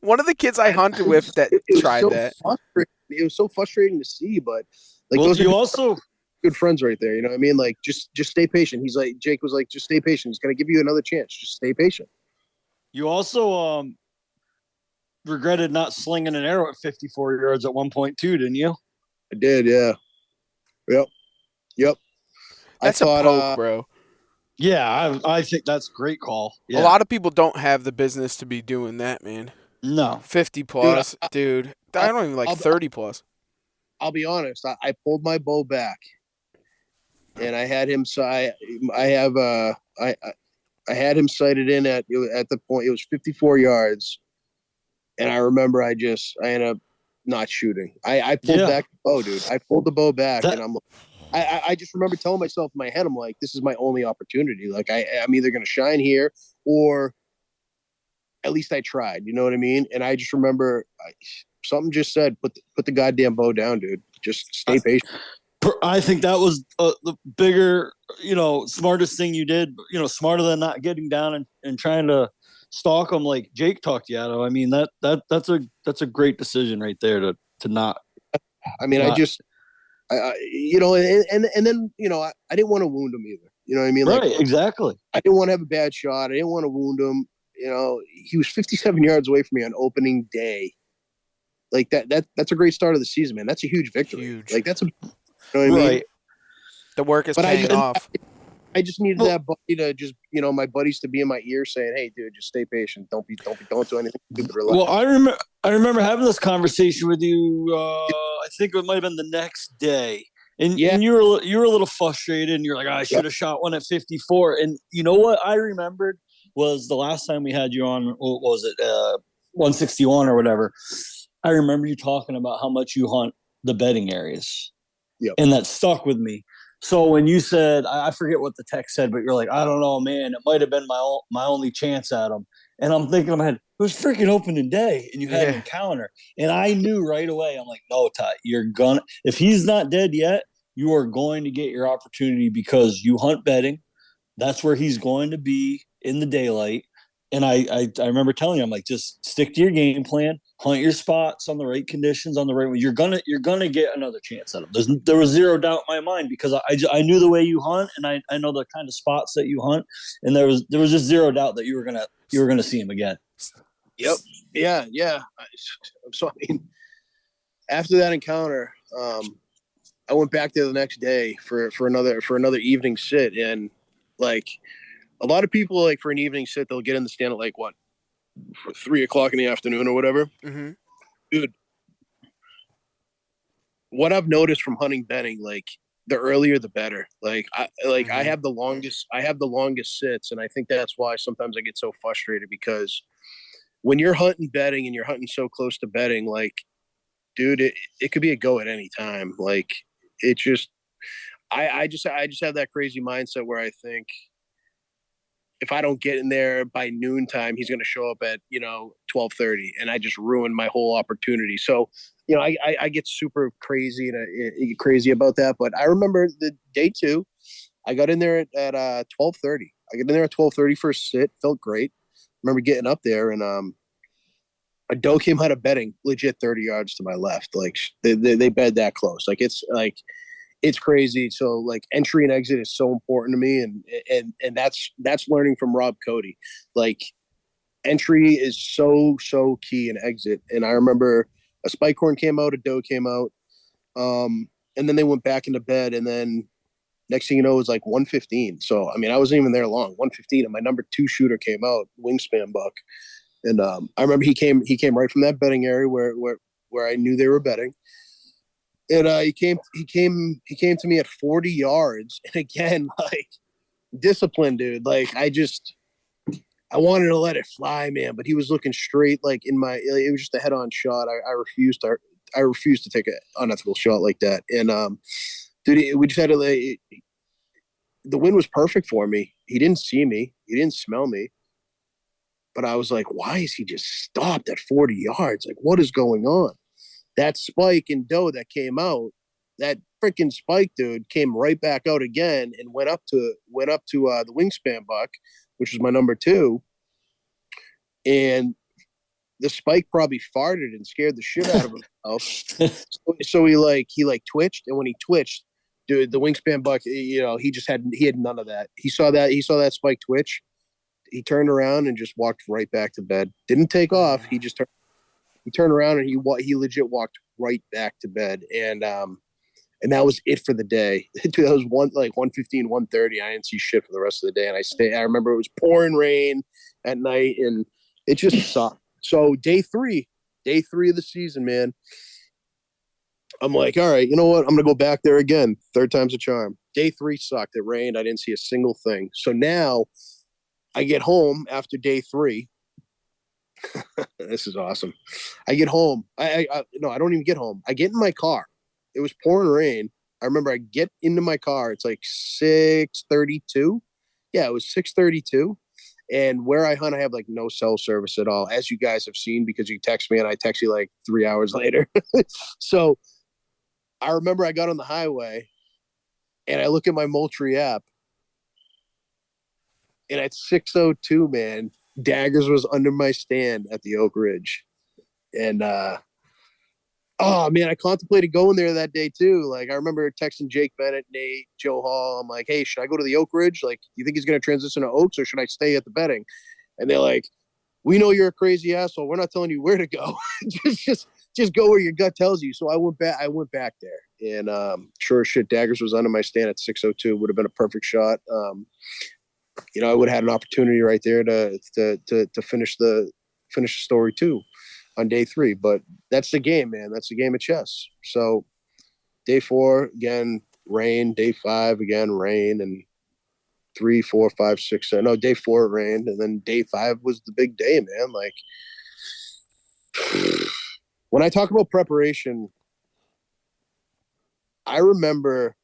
Speaker 2: one of the kids I hunted with that
Speaker 1: it was
Speaker 2: tried
Speaker 1: so
Speaker 2: that.
Speaker 1: frustrating. It was so frustrating to see, but like
Speaker 3: well,
Speaker 1: those are
Speaker 3: you also
Speaker 1: good friends right there. You know what I mean? Like just stay patient. He's like Jake was like, just stay patient. He's gonna give you another chance. Just stay patient.
Speaker 3: you also regretted not slinging an arrow at 54 yards at one point too, didn't you?
Speaker 1: I did, yeah. Yep. I
Speaker 2: That's a
Speaker 1: thought
Speaker 2: poke, bro.
Speaker 3: Yeah, I think that's a great call. Yeah.
Speaker 2: A lot of people don't have the business to be doing that, man.
Speaker 3: No.
Speaker 2: 50
Speaker 1: dude,
Speaker 2: plus, dude. I
Speaker 1: I'll,
Speaker 2: don't even like
Speaker 1: I'll,
Speaker 2: 30 plus.
Speaker 1: I'll be honest. I pulled my bow back and I had him. So I have I had him sighted in at the point. It was 54 yards, and I remember I ended up not shooting. I pulled back the bow, dude. I pulled the bow back,
Speaker 3: That-
Speaker 1: and I just remember telling myself in my head, I'm like, this is my only opportunity. Like I'm either gonna shine here or at least I tried. You know what I mean? And I just remember something just said, put the goddamn bow down, dude. Just stay patient.
Speaker 3: I think that was the bigger, smartest thing you did. Smarter than not getting down and trying to stalk them like Jake talked you out of. I mean that's a great decision right there to not.
Speaker 1: I mean,
Speaker 3: not,
Speaker 1: and then I didn't want to wound him either. You know what I mean?
Speaker 3: right,
Speaker 1: Like
Speaker 3: exactly.
Speaker 1: I didn't want to have a bad shot. I didn't want to wound him. He was 57 yards away from me on opening day. Like that's a great start of the season, man. That's a huge victory.
Speaker 2: Huge.
Speaker 1: Like that's a, you know what I mean?
Speaker 3: Right.
Speaker 2: The work is
Speaker 1: But
Speaker 2: paying off.
Speaker 1: I just needed that buddy to just, my buddies to be in my ear saying, "Hey, dude, just stay patient. Don't do anything stupid."
Speaker 3: Well, I remember having this conversation with you. I think it might have been the next day, and you were a little frustrated, and you're like, I should have shot one at 54. And you know what I remembered was the last time we had you on. What was it? 161 or whatever. I remember you talking about how much you hunt the bedding areas, and that stuck with me. So when you said, I forget what the text said, but you're like, I don't know, man, it might have been my only chance at him. And I'm thinking in my head, it was freaking opening day and you had an encounter. And I knew right away, I'm like, no, Ty, if he's not dead yet, you are going to get your opportunity because you hunt bedding. That's where he's going to be in the daylight. And I remember telling you, I'm like, just stick to your game plan, hunt your spots on the right conditions, on the right way. You're gonna get another chance at them. There was zero doubt in my mind because I knew the way you hunt, and I know the kind of spots that you hunt, and there was just zero doubt that you were gonna see him again.
Speaker 1: Yep. Yeah. So I mean, after that encounter, I went back there the next day for another evening sit, and like a lot of people, like for an evening sit, they'll get in the stand at like what, for 3:00 in the afternoon or whatever.
Speaker 2: Mm-hmm.
Speaker 1: Dude, what I've noticed from hunting bedding, like the earlier the better. Like I have the longest sits, and I think that's why sometimes I get so frustrated because when you're hunting bedding and you're hunting so close to bedding, like, dude, it could be a go at any time. Like it just, I just have that crazy mindset where I think if I don't get in there by noontime, he's going to show up at 12:30, and I just ruined my whole opportunity. So I get super crazy and crazy about that. But I remember the day two, I got in there at 12:30. I got in there at 12:30 for a sit. Felt great. Remember getting up there, and a doe came out of bedding legit 30 yards to my left. Like they bed that close. Like it's crazy. So like entry and exit is so important to me, and that's learning from Rob Cody. Like entry is so key in exit. And I remember a spike horn came out, a doe came out, and then they went back into bed, and then next thing you know, it was like 1:15. So I mean, I wasn't even there long. 1:15, and my number 2 shooter came out, wingspan buck, and I remember he came right from that bedding area where I knew they were bedding. And he came to me at 40 yards. And again, like discipline, dude. Like I wanted to let it fly, man, but he was looking straight like in my it was just a head on shot. I refused to take an unethical shot like that. And dude, we just had to the wind was perfect for me. He didn't see me, he didn't smell me. But I was like, why is he just stopped at 40 yards? Like, what is going on? That spike in doe that came out, that freaking spike, dude, came right back out again and went up to the wingspan buck, which was my number two, and the spike probably farted and scared the shit out of himself. So he twitched, and when he twitched, dude, the wingspan buck, he had none of that. He saw that spike twitch. He turned around and just walked right back to bed. Didn't take off. He turned around and he legit walked right back to bed. And that was it for the day. Dude, that was 1:15, 1:30. I didn't see shit for the rest of the day. And I remember it was pouring rain at night, and it just sucked. So day three of the season, man. I'm like, all right, you know what? I'm gonna go back there again. Third time's a charm. Day three sucked. It rained. I didn't see a single thing. So now I get home after day three. This is awesome. I get home. No, I don't even get home. I get in my car. It was pouring rain. I remember I get into my car. It's like 6:32. Yeah, it was 6:32. And where I hunt, I have like no cell service at all, as you guys have seen, because you text me and I text you like 3 hours later. So I remember I got on the highway and I look at my Moultrie app, and at 6:02, man, Daggers was under my stand at the Oak Ridge. And oh man, I contemplated going there that day too. Like I remember texting Jake Bennett, Nate, Joe Hall. I'm like, hey, should I go to the Oak Ridge? Like, you think he's gonna transition to Oaks, or should I stay at the bedding? And they're like, we know you're a crazy asshole. We're not telling you where to go. just go where your gut tells you. So I went back there. And sure as shit, Daggers was under my stand at 6:02. Would have been a perfect shot. I would have had an opportunity right there to finish the story too on day three. But that's the game, man. That's the game of chess. So day four, again, rain. Day five, again, rain. And 3, 4, 5, 6, 7. No, day four it rained. And then day five was the big day, man. Like, when I talk about preparation, I remember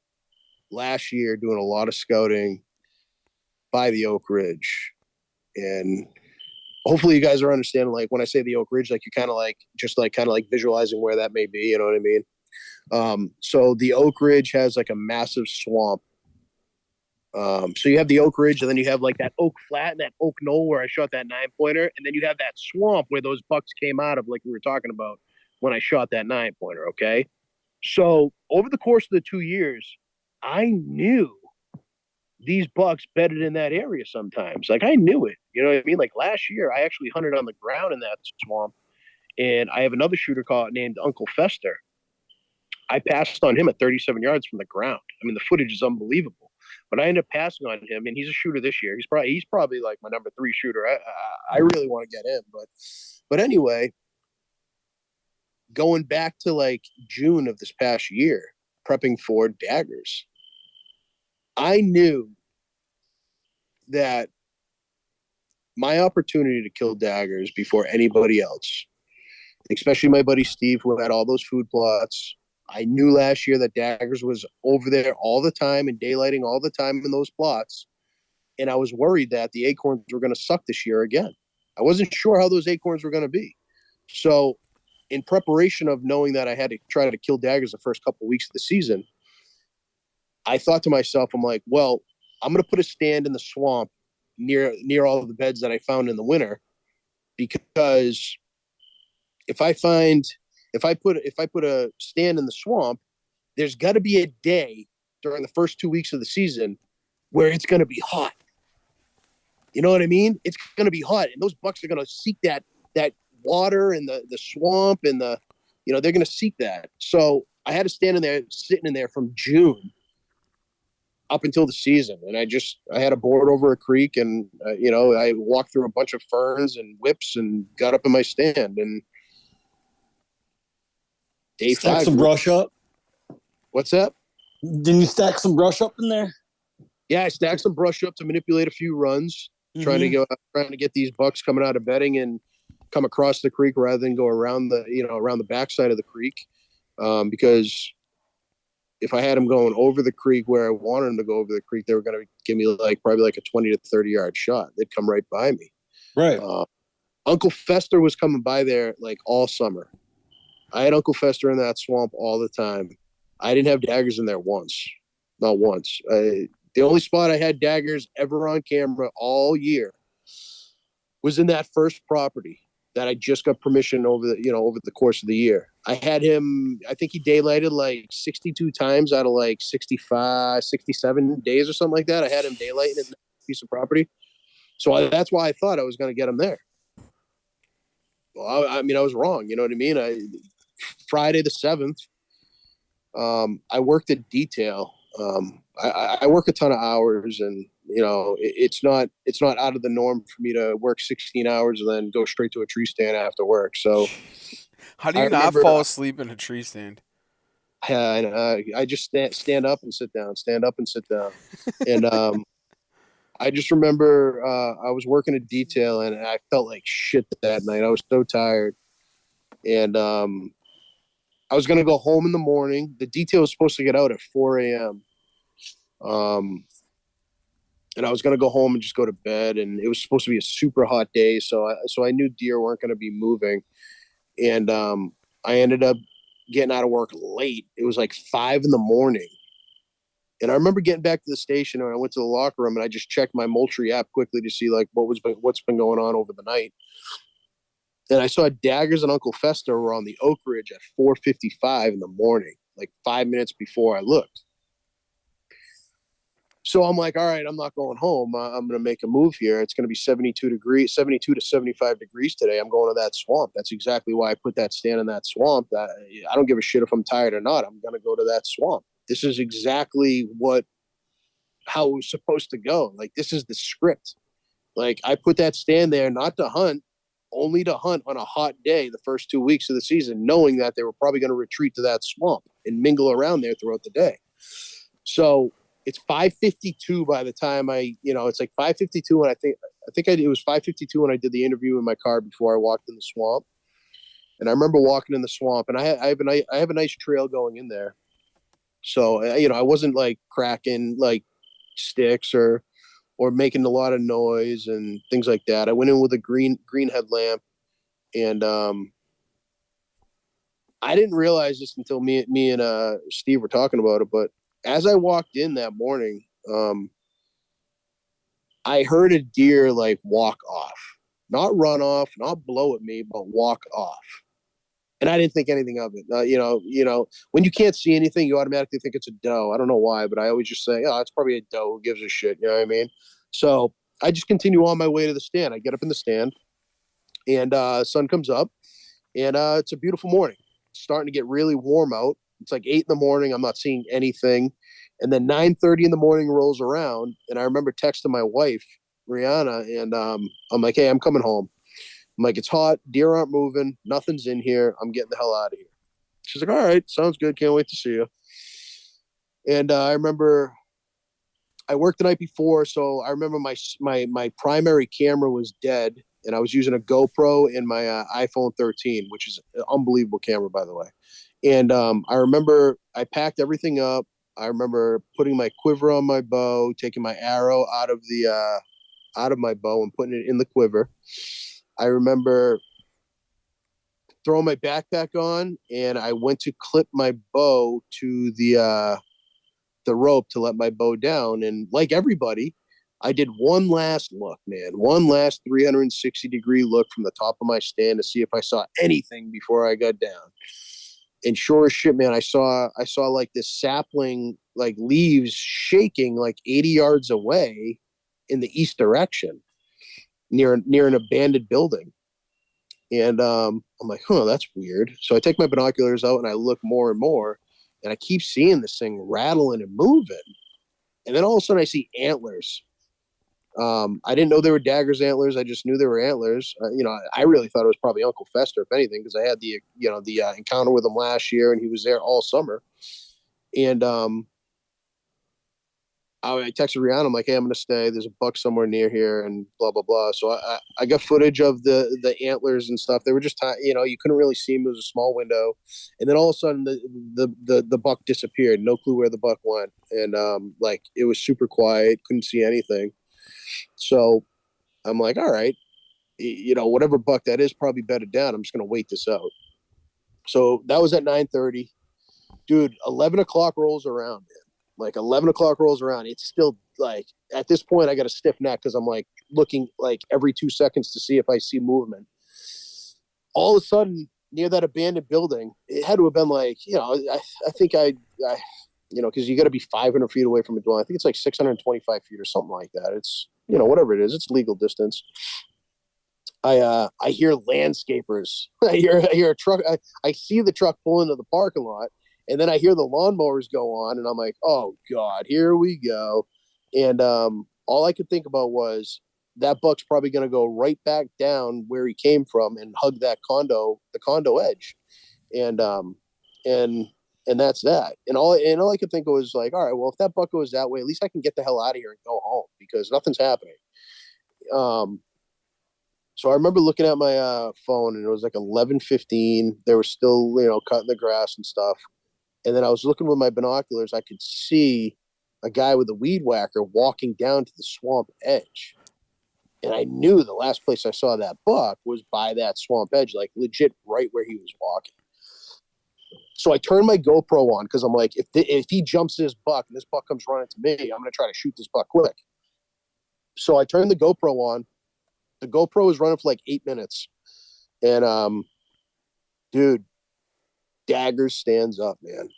Speaker 1: last year doing a lot of scouting by the Oak Ridge. And hopefully you guys are understanding, like when I say the Oak Ridge, like you're kind of like visualizing where that may be, you know what I mean? So the Oak Ridge has like a massive swamp. So you have the Oak Ridge, and then you have like that Oak Flat and that Oak Knoll where I shot that 9-pointer. And then you have that swamp where those bucks came out of, like we were talking about when I shot that 9-pointer. Okay. So over the course of the 2 years, I knew these bucks bedded in that area sometimes. Like I knew it, you know what I mean? Like last year, I actually hunted on the ground in that swamp, and I have another shooter named Uncle Fester. I passed on him at 37 yards from the ground. I mean, the footage is unbelievable. But I ended up passing on him, and he's a shooter this year. He's probably like my number 3 shooter. I really want to get him, but anyway, going back to like June of this past year, prepping for Daggers, I knew that my opportunity to kill Daggers before anybody else, especially my buddy Steve, who had all those food plots. I knew last year that Daggers was over there all the time and daylighting all the time in those plots. And I was worried that the acorns were going to suck this year again. I wasn't sure how those acorns were going to be. So in preparation of knowing that I had to try to kill Daggers the first couple of weeks of the season, I thought to myself, I'm like, well, I'm going to put a stand in the swamp near all of the beds that I found in the winter, because if I put a stand in the swamp, there's got to be a day during the first 2 weeks of the season where it's going to be hot. You know what I mean? It's going to be hot, and those bucks are going to seek that water and the swamp, and they're going to seek that. So I had to stand in there, sitting in there from June up until the season. And I had a board over a creek, and, I walked through a bunch of ferns and whips and got up in my stand. And day
Speaker 3: Stack
Speaker 1: 5,
Speaker 3: some brush up.
Speaker 1: What's that?
Speaker 3: Didn't you stack some brush up in there?
Speaker 1: Yeah, I stacked some brush up to manipulate a few runs,
Speaker 3: Mm-hmm.
Speaker 1: trying to get these bucks coming out of bedding and come across the creek rather than go around the backside of the creek. Because if I had them going over the creek where I wanted them to go over the creek, they were going to give me probably a 20 to 30 yard shot. They'd come right by me.
Speaker 3: Right.
Speaker 1: Uncle Fester was coming by there like all summer. I had Uncle Fester in that swamp all the time. I didn't have daggers in there once, not once. The only spot I had daggers ever on camera all year was in that first property that I just got permission over the course of the year. I had him, I think he daylighted 62 times out of 65, 67 days or something like that. I had him daylighting in that piece of property. So that's why I thought I was going to get him there. Well, I mean, I was wrong. You know what I mean? Friday the 7th, I worked at detail. I work a ton of hours, and it's not out of the norm for me to work 16 hours and then go straight to a tree stand after work. So
Speaker 2: How do
Speaker 1: I
Speaker 2: you not
Speaker 1: remember,
Speaker 2: fall asleep in a tree stand?
Speaker 1: I just stand up and sit down, stand up and sit down, and I just remember I was working a detail and I felt like shit that night. I was so tired, and I was going to go home in the morning. The detail was supposed to get out at 4 a.m. And I was going to go home and just go to bed. And it was supposed to be a super hot day. So I knew deer weren't going to be moving. And I ended up getting out of work late. It was like 5 in the morning. And I remember getting back to the station and I went to the locker room and I just checked my Moultrie app quickly to see what's been going on over the night. And I saw Daggers and Uncle Fester were on the Oak Ridge at 4:55 in the morning, like 5 minutes before I looked. So I'm like, all right, I'm not going home. I'm going to make a move here. It's going to be 72 to 75 degrees today. I'm going to that swamp. That's exactly why I put that stand in that swamp. I don't give a shit if I'm tired or not. I'm going to go to that swamp. This is exactly how it was supposed to go. Like, this is the script. Like, I put that stand there not to hunt, only to hunt on a hot day the first 2 weeks of the season, knowing that they were probably going to retreat to that swamp and mingle around there throughout the day. So it's 5:52 by the time it's like 5:52, and it was 5:52 when I did the interview in my car before I walked in the swamp. And I remember walking in the swamp, and I have a nice trail going in there. So I wasn't like cracking like sticks or making a lot of noise and things like that. I went in with a green headlamp, and I didn't realize this until me and Steve were talking about it. But as I walked in that morning, I heard a deer like walk off, not run off, not blow at me, but walk off. And I didn't think anything of it. When you can't see anything, you automatically think it's a doe. I don't know why, but I always just say, oh, it's probably a doe. Who gives a shit? You know what I mean? So I just continue on my way to the stand. I get up in the stand, and sun comes up, and it's a beautiful morning. It's starting to get really warm out. It's like 8 in the morning. I'm not seeing anything. And then 9:30 in the morning rolls around, and I remember texting my wife, Rihanna, and I'm like, hey, I'm coming home. I'm like, it's hot. Deer aren't moving. Nothing's in here. I'm getting the hell out of here. She's like, all right, sounds good. Can't wait to see you. And I remember I worked the night before, so I remember my primary camera was dead, and I was using a GoPro and my iPhone 13, which is an unbelievable camera, by the way. And I remember I packed everything up. I remember putting my quiver on my bow, taking my arrow out of my bow and putting it in the quiver. I remember throwing my backpack on, and I went to clip my bow to the rope to let my bow down. And like everybody, I did one last look, man, one last 360-degree look from the top of my stand to see if I saw anything before I got down. And sure as shit, man, I saw like this sapling, like leaves shaking like 80 yards away in the east direction near an abandoned building. And I'm like, that's weird. So I take my binoculars out and I look more and more, and I keep seeing this thing rattling and moving. And then all of a sudden I see antlers. I didn't know they were Daggers antlers. I just knew they were antlers. I really thought it was probably Uncle Fester, if anything, because I had the encounter with him last year, and he was there all summer. And I texted Rihanna. I'm like, hey, I'm gonna stay. There's a buck somewhere near here, and blah blah blah. So I got footage of the antlers and stuff. They were just you couldn't really see them. It was a small window, and then all of a sudden the buck disappeared. No clue where the buck went, and like it was super quiet. Couldn't see anything. So I'm like, all right, whatever buck that is, probably bedded down. I'm just gonna wait this out. So that was at 9:30. Dude, 11 o'clock rolls around, man. Like 11 o'clock rolls around. It's still like at this point I got a stiff neck because I'm like looking like every 2 seconds to see if I see movement. All of a sudden, near that abandoned building, it had to have been like, I think because you got to be 500 feet away from a dwelling. I think it's like 625 feet or something like that. It's, whatever it is, it's legal distance. I hear landscapers. I hear a truck. I see the truck pull into the parking lot, and then I hear the lawnmowers go on, and I'm like, oh God, here we go. And all I could think about was that buck's probably going to go right back down where he came from and hug the condo edge, and and and that's that. And all I could think of was like, all right, well, if that buck goes that way, at least I can get the hell out of here and go home because nothing's happening. So I remember looking at my phone, and it was like 11:15. They were still, cutting the grass and stuff. And then I was looking with my binoculars. I could see a guy with a weed whacker walking down to the swamp edge. And I knew the last place I saw that buck was by that swamp edge, like legit right where he was walking. So I turned my GoPro on because I'm like, if he jumps this buck and this buck comes running to me, I'm going to try to shoot this buck quick. So I turned the GoPro on. The GoPro was running for like 8 minutes. And dude, daggers stands up, man.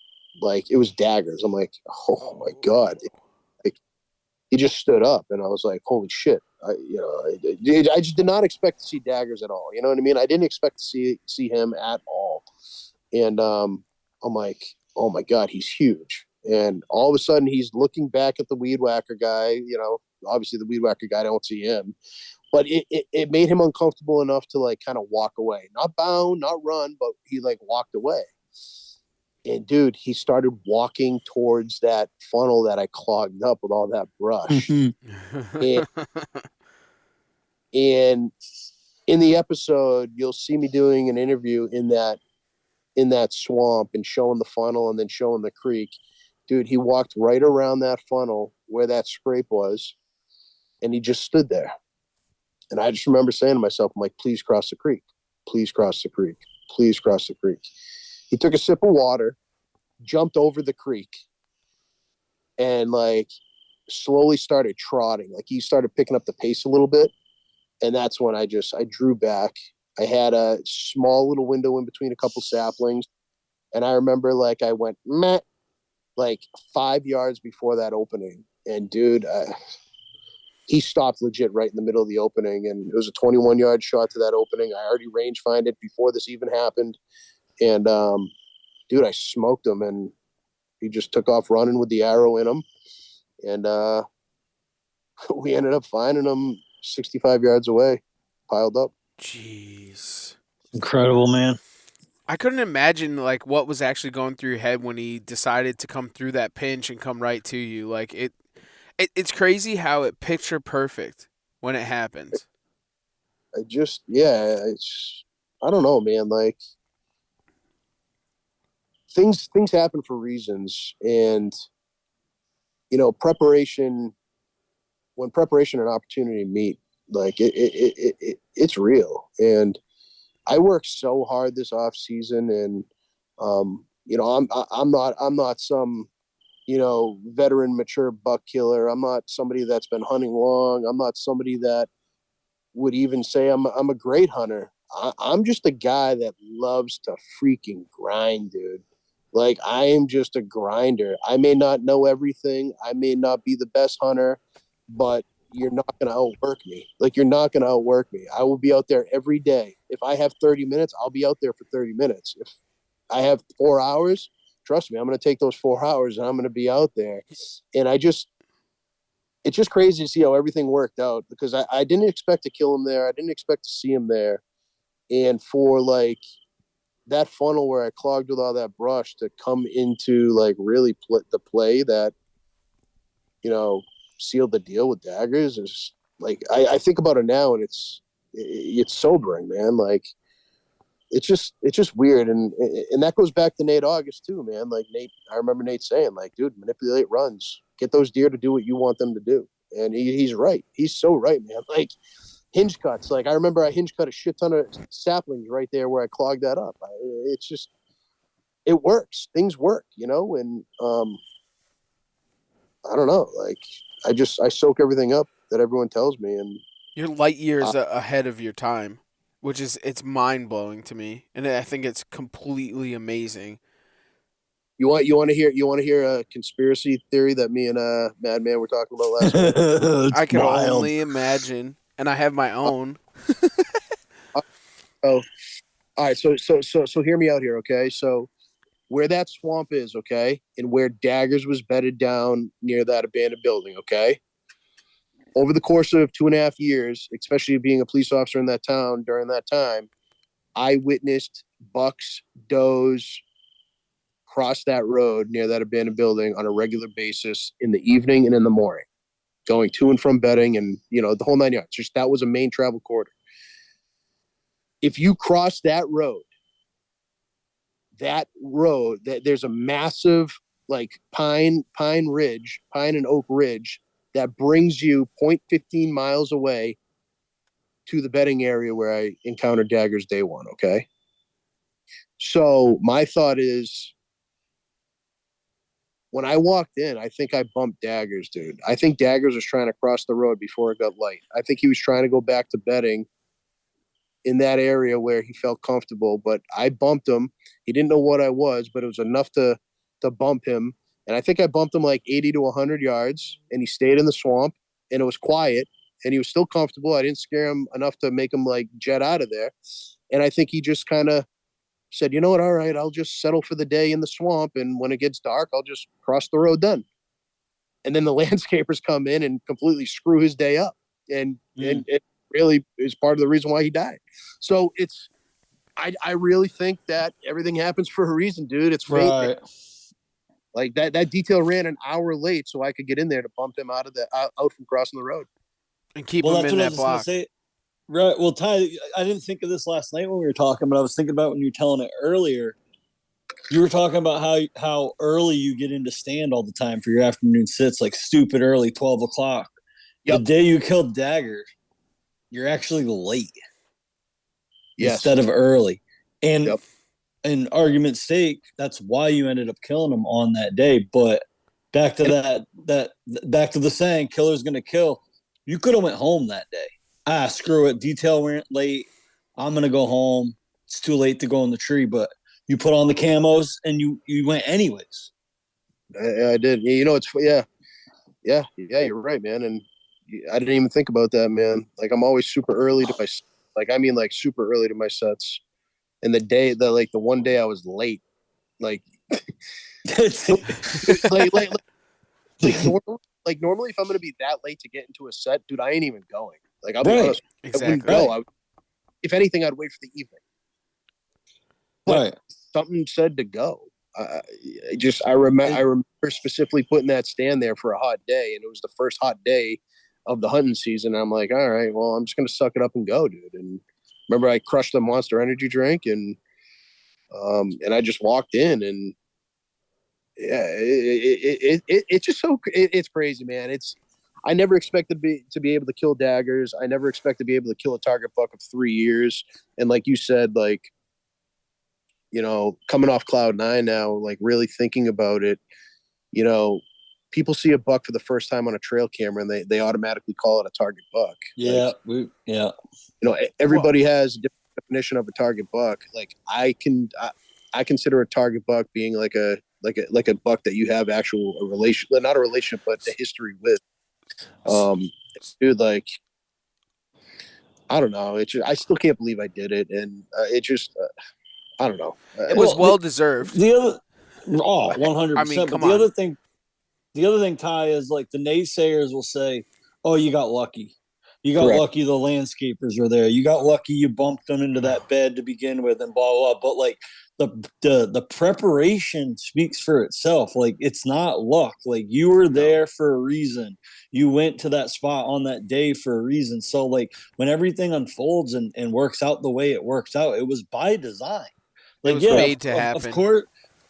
Speaker 1: Like it was daggers. I'm like, oh my God. Like, he just stood up, and I was like, holy shit. I just did not expect to see daggers at all. You know what I mean? I didn't expect to see him at all. And I'm like, oh my God, he's huge. And all of a sudden he's looking back at the weed whacker guy, obviously the weed whacker guy, I don't see him. But it made him uncomfortable enough to like kind of walk away, not bound, not run, but he like walked away. And dude, he started walking towards that funnel that I clogged up with all that brush. and, and in the episode, you'll see me doing an interview in that swamp and showing the funnel and then showing the creek. Dude, he walked right around that funnel where that scrape was, and he just stood there. And I just remember saying to myself, I'm like, please cross the creek. Please cross the creek. Please cross the creek. He took a sip of water, jumped over the creek, and like slowly started trotting. Like he started picking up the pace a little bit. And that's when I drew back. I had a small little window in between a couple saplings. And I remember like I went, meh, like 5 yards before that opening. And dude, he stopped legit right in the middle of the opening, and it was a 21-yard shot to that opening. I already range find it before this even happened. And dude, I smoked him, and he just took off running with the arrow in him. And we ended up finding him 65 yards away, piled up.
Speaker 2: Jeez.
Speaker 3: Incredible, man.
Speaker 2: I couldn't imagine like what was actually going through your head when he decided to come through that pinch and come right to you. Like it's crazy how it picture perfect when it happens.
Speaker 1: I don't know, man. Like things happen for reasons, and preparation, when preparation and opportunity meet, like it's real. And I worked so hard this off season, and I'm not some veteran, mature buck killer. I'm not somebody that's been hunting long. I'm not somebody that would even say I'm a great hunter. I'm just a guy that loves to freaking grind, dude. Like I am just a grinder. I may not know everything. I may not be the best hunter, but you're not going to outwork me. Like you're not going to outwork me. I will be out there every day. If I have 30 minutes, I'll be out there for 30 minutes. If I have 4 hours, trust me, I'm going to take those 4 hours and I'm going to be out there. And it's just crazy to see how everything worked out, because I didn't expect to kill him there. I didn't expect to see him there. And for like that funnel where I clogged with all that brush to come into like really the play that, you know, sealed the deal with daggers is like, I think about it now and it's sobering, man. Like it's just weird. And that goes back to Nate August too, man. Like I remember Nate saying like, dude, manipulate runs, get those deer to do what you want them to do. And he's right. He's so right, man. Like hinge cuts. Like I remember I hinge cut a shit ton of saplings right there where I clogged that up. It's just, it works. Things work, you know? And, I don't know. Like I soak everything up that everyone tells me. And
Speaker 2: You're light years ahead of your time, which is it's mind blowing to me, and I think it's completely amazing.
Speaker 1: you want to hear a conspiracy theory that me and Madman were talking about last night?
Speaker 3: It's
Speaker 2: I can
Speaker 3: wild.
Speaker 2: only imagine, and I have my own.
Speaker 1: Oh, all right. So hear me out here, okay? So where that swamp is, okay, and where Daggers was bedded down near that abandoned building, okay. Over the course of 2.5 years, especially being a police officer in that town during that time, I witnessed bucks, does cross that road near that abandoned building on a regular basis in the evening and in the morning, going to and from bedding and, you know, the whole 9 yards. Just that was a main travel corridor. If you cross that road, there's a massive like pine and oak ridge that brings you 0.15 miles away to the bedding area where I encountered daggers day one. Okay. So my thought is when I walked in, I think I bumped daggers, dude. I think daggers was trying to cross the road before it got light. I think he was trying to go back to bedding in that area where he felt comfortable, but I bumped him. He didn't know what I was, but it was enough to bump him. And I think I bumped him like 80 to 100 yards, and he stayed in the swamp, and it was quiet, and he was still comfortable. I didn't scare him enough to make him like jet out of there. And I think he just kind of said, you know what, all right, I'll just settle for the day in the swamp, and when it gets dark, I'll just cross the road then. And then the landscapers come in and completely screw his day up. And it really is part of the reason why he died. So I really think that everything happens for a reason, dude. It's fate.
Speaker 3: Right.
Speaker 1: Like that detail ran an hour late so I could get in there to bump him out from crossing the road.
Speaker 2: And keep
Speaker 3: Well,
Speaker 2: him
Speaker 3: that's
Speaker 2: in
Speaker 3: what I
Speaker 2: that
Speaker 3: was just gonna
Speaker 2: block.
Speaker 3: say. Right. Well, Ty, I didn't think of this last night when we were talking, but I was thinking about when you were telling it earlier. You were talking about how early you get into stand all the time for your afternoon sits, like stupid early, 12 o'clock. The
Speaker 1: Yep.
Speaker 3: day you killed Dagger, you're actually late
Speaker 1: Yes.
Speaker 3: instead of early. And
Speaker 1: Yep.
Speaker 3: in argument's sake, that's why you ended up killing him on that day. But back to back to the saying, killer's gonna kill. You could have went home that day. Screw it. Detail went late. I'm gonna go home. It's too late to go in the tree, but you put on the camos and you went anyways.
Speaker 1: I did. You know, yeah. You're right, man. And I didn't even think about that, man. Like I'm always super early to like super early to my sets. And the one day I was late, like like normally if I'm gonna be that late to get into a set, dude, I ain't even going. Like I'll be
Speaker 3: Right.
Speaker 1: honest, I wouldn't
Speaker 2: Exactly.
Speaker 1: go.
Speaker 3: Right.
Speaker 1: If anything, I'd wait for the evening. But
Speaker 3: Right.
Speaker 1: something said to go. I remember specifically putting that stand there for a hot day, and it was the first hot day of the hunting season. I'm like, all right, well, I'm just gonna suck it up and go, dude. And remember, I crushed the Monster Energy drink, and I just walked in, and yeah, it's just it's crazy, man. I never expected to be able to kill daggers. I never expected to be able to kill a target buck of 3 years. And like you said, like, you know, coming off cloud nine now, like really thinking about it, you know, people see a buck for the first time on a trail camera and they automatically call it a target buck.
Speaker 3: Yeah.
Speaker 1: Like, you know, everybody has a different definition of a target buck. Like I consider a target buck being like a buck that you have actual a relation, not a relationship, but a history with. Dude, like, I don't know. I still can't believe I did it. And it just, I don't know.
Speaker 2: It was well deserved.
Speaker 3: The other,
Speaker 2: I
Speaker 3: 100%.
Speaker 2: mean,
Speaker 3: But
Speaker 2: come on.
Speaker 3: the other thing, Ty, is like the naysayers will say, "Oh, you got lucky." You got
Speaker 1: Correct.
Speaker 3: lucky the landscapers were there. You got lucky you bumped them into that bed to begin with, and blah blah. But like the preparation speaks for itself. Like it's not luck. Like you were
Speaker 2: No,
Speaker 3: there for a reason. You went to that spot on that day for a reason. So like when everything unfolds and works out the way it works out, it was by design.
Speaker 2: it
Speaker 3: Like
Speaker 2: was
Speaker 3: yeah,
Speaker 2: made to happen.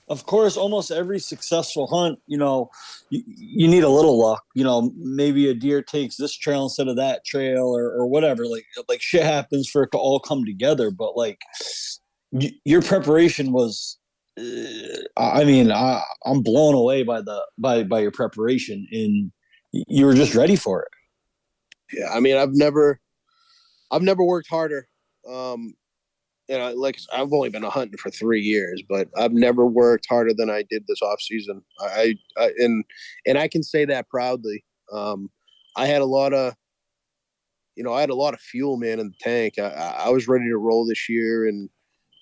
Speaker 3: of course, almost every successful hunt, you need a little luck. Maybe a deer takes this trail instead of that trail, or whatever. Like shit happens for it to all come together. But like your preparation was, I'm blown away by by your preparation, and you were just ready for it.
Speaker 1: Yeah, I mean, I've never worked harder. Um, like I've only been hunting for 3 years, but I've never worked harder than I did this off season. And I can say that proudly. Um, I had a lot of, I had a lot of fuel, man, in the tank. I was ready to roll this year, and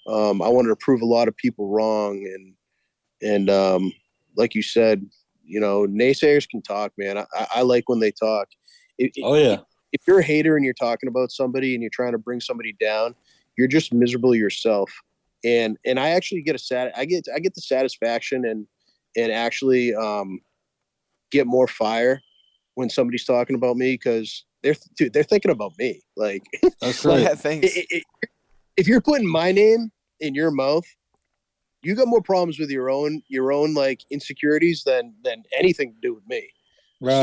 Speaker 1: I wanted to prove a lot of people wrong. And like you said, naysayers can talk, man. I like when they talk.
Speaker 3: Oh yeah,
Speaker 1: If you're a hater and you're talking about somebody and you're trying to bring somebody down, you're just miserable yourself. And I actually I get the satisfaction and actually get more fire when somebody's talking about me, because they're thinking about me. Like
Speaker 3: that's
Speaker 1: like
Speaker 3: right.
Speaker 2: Yeah, thanks.
Speaker 1: if you're putting my name in your mouth, you got more problems with your own like insecurities than anything to do with me.
Speaker 3: Right.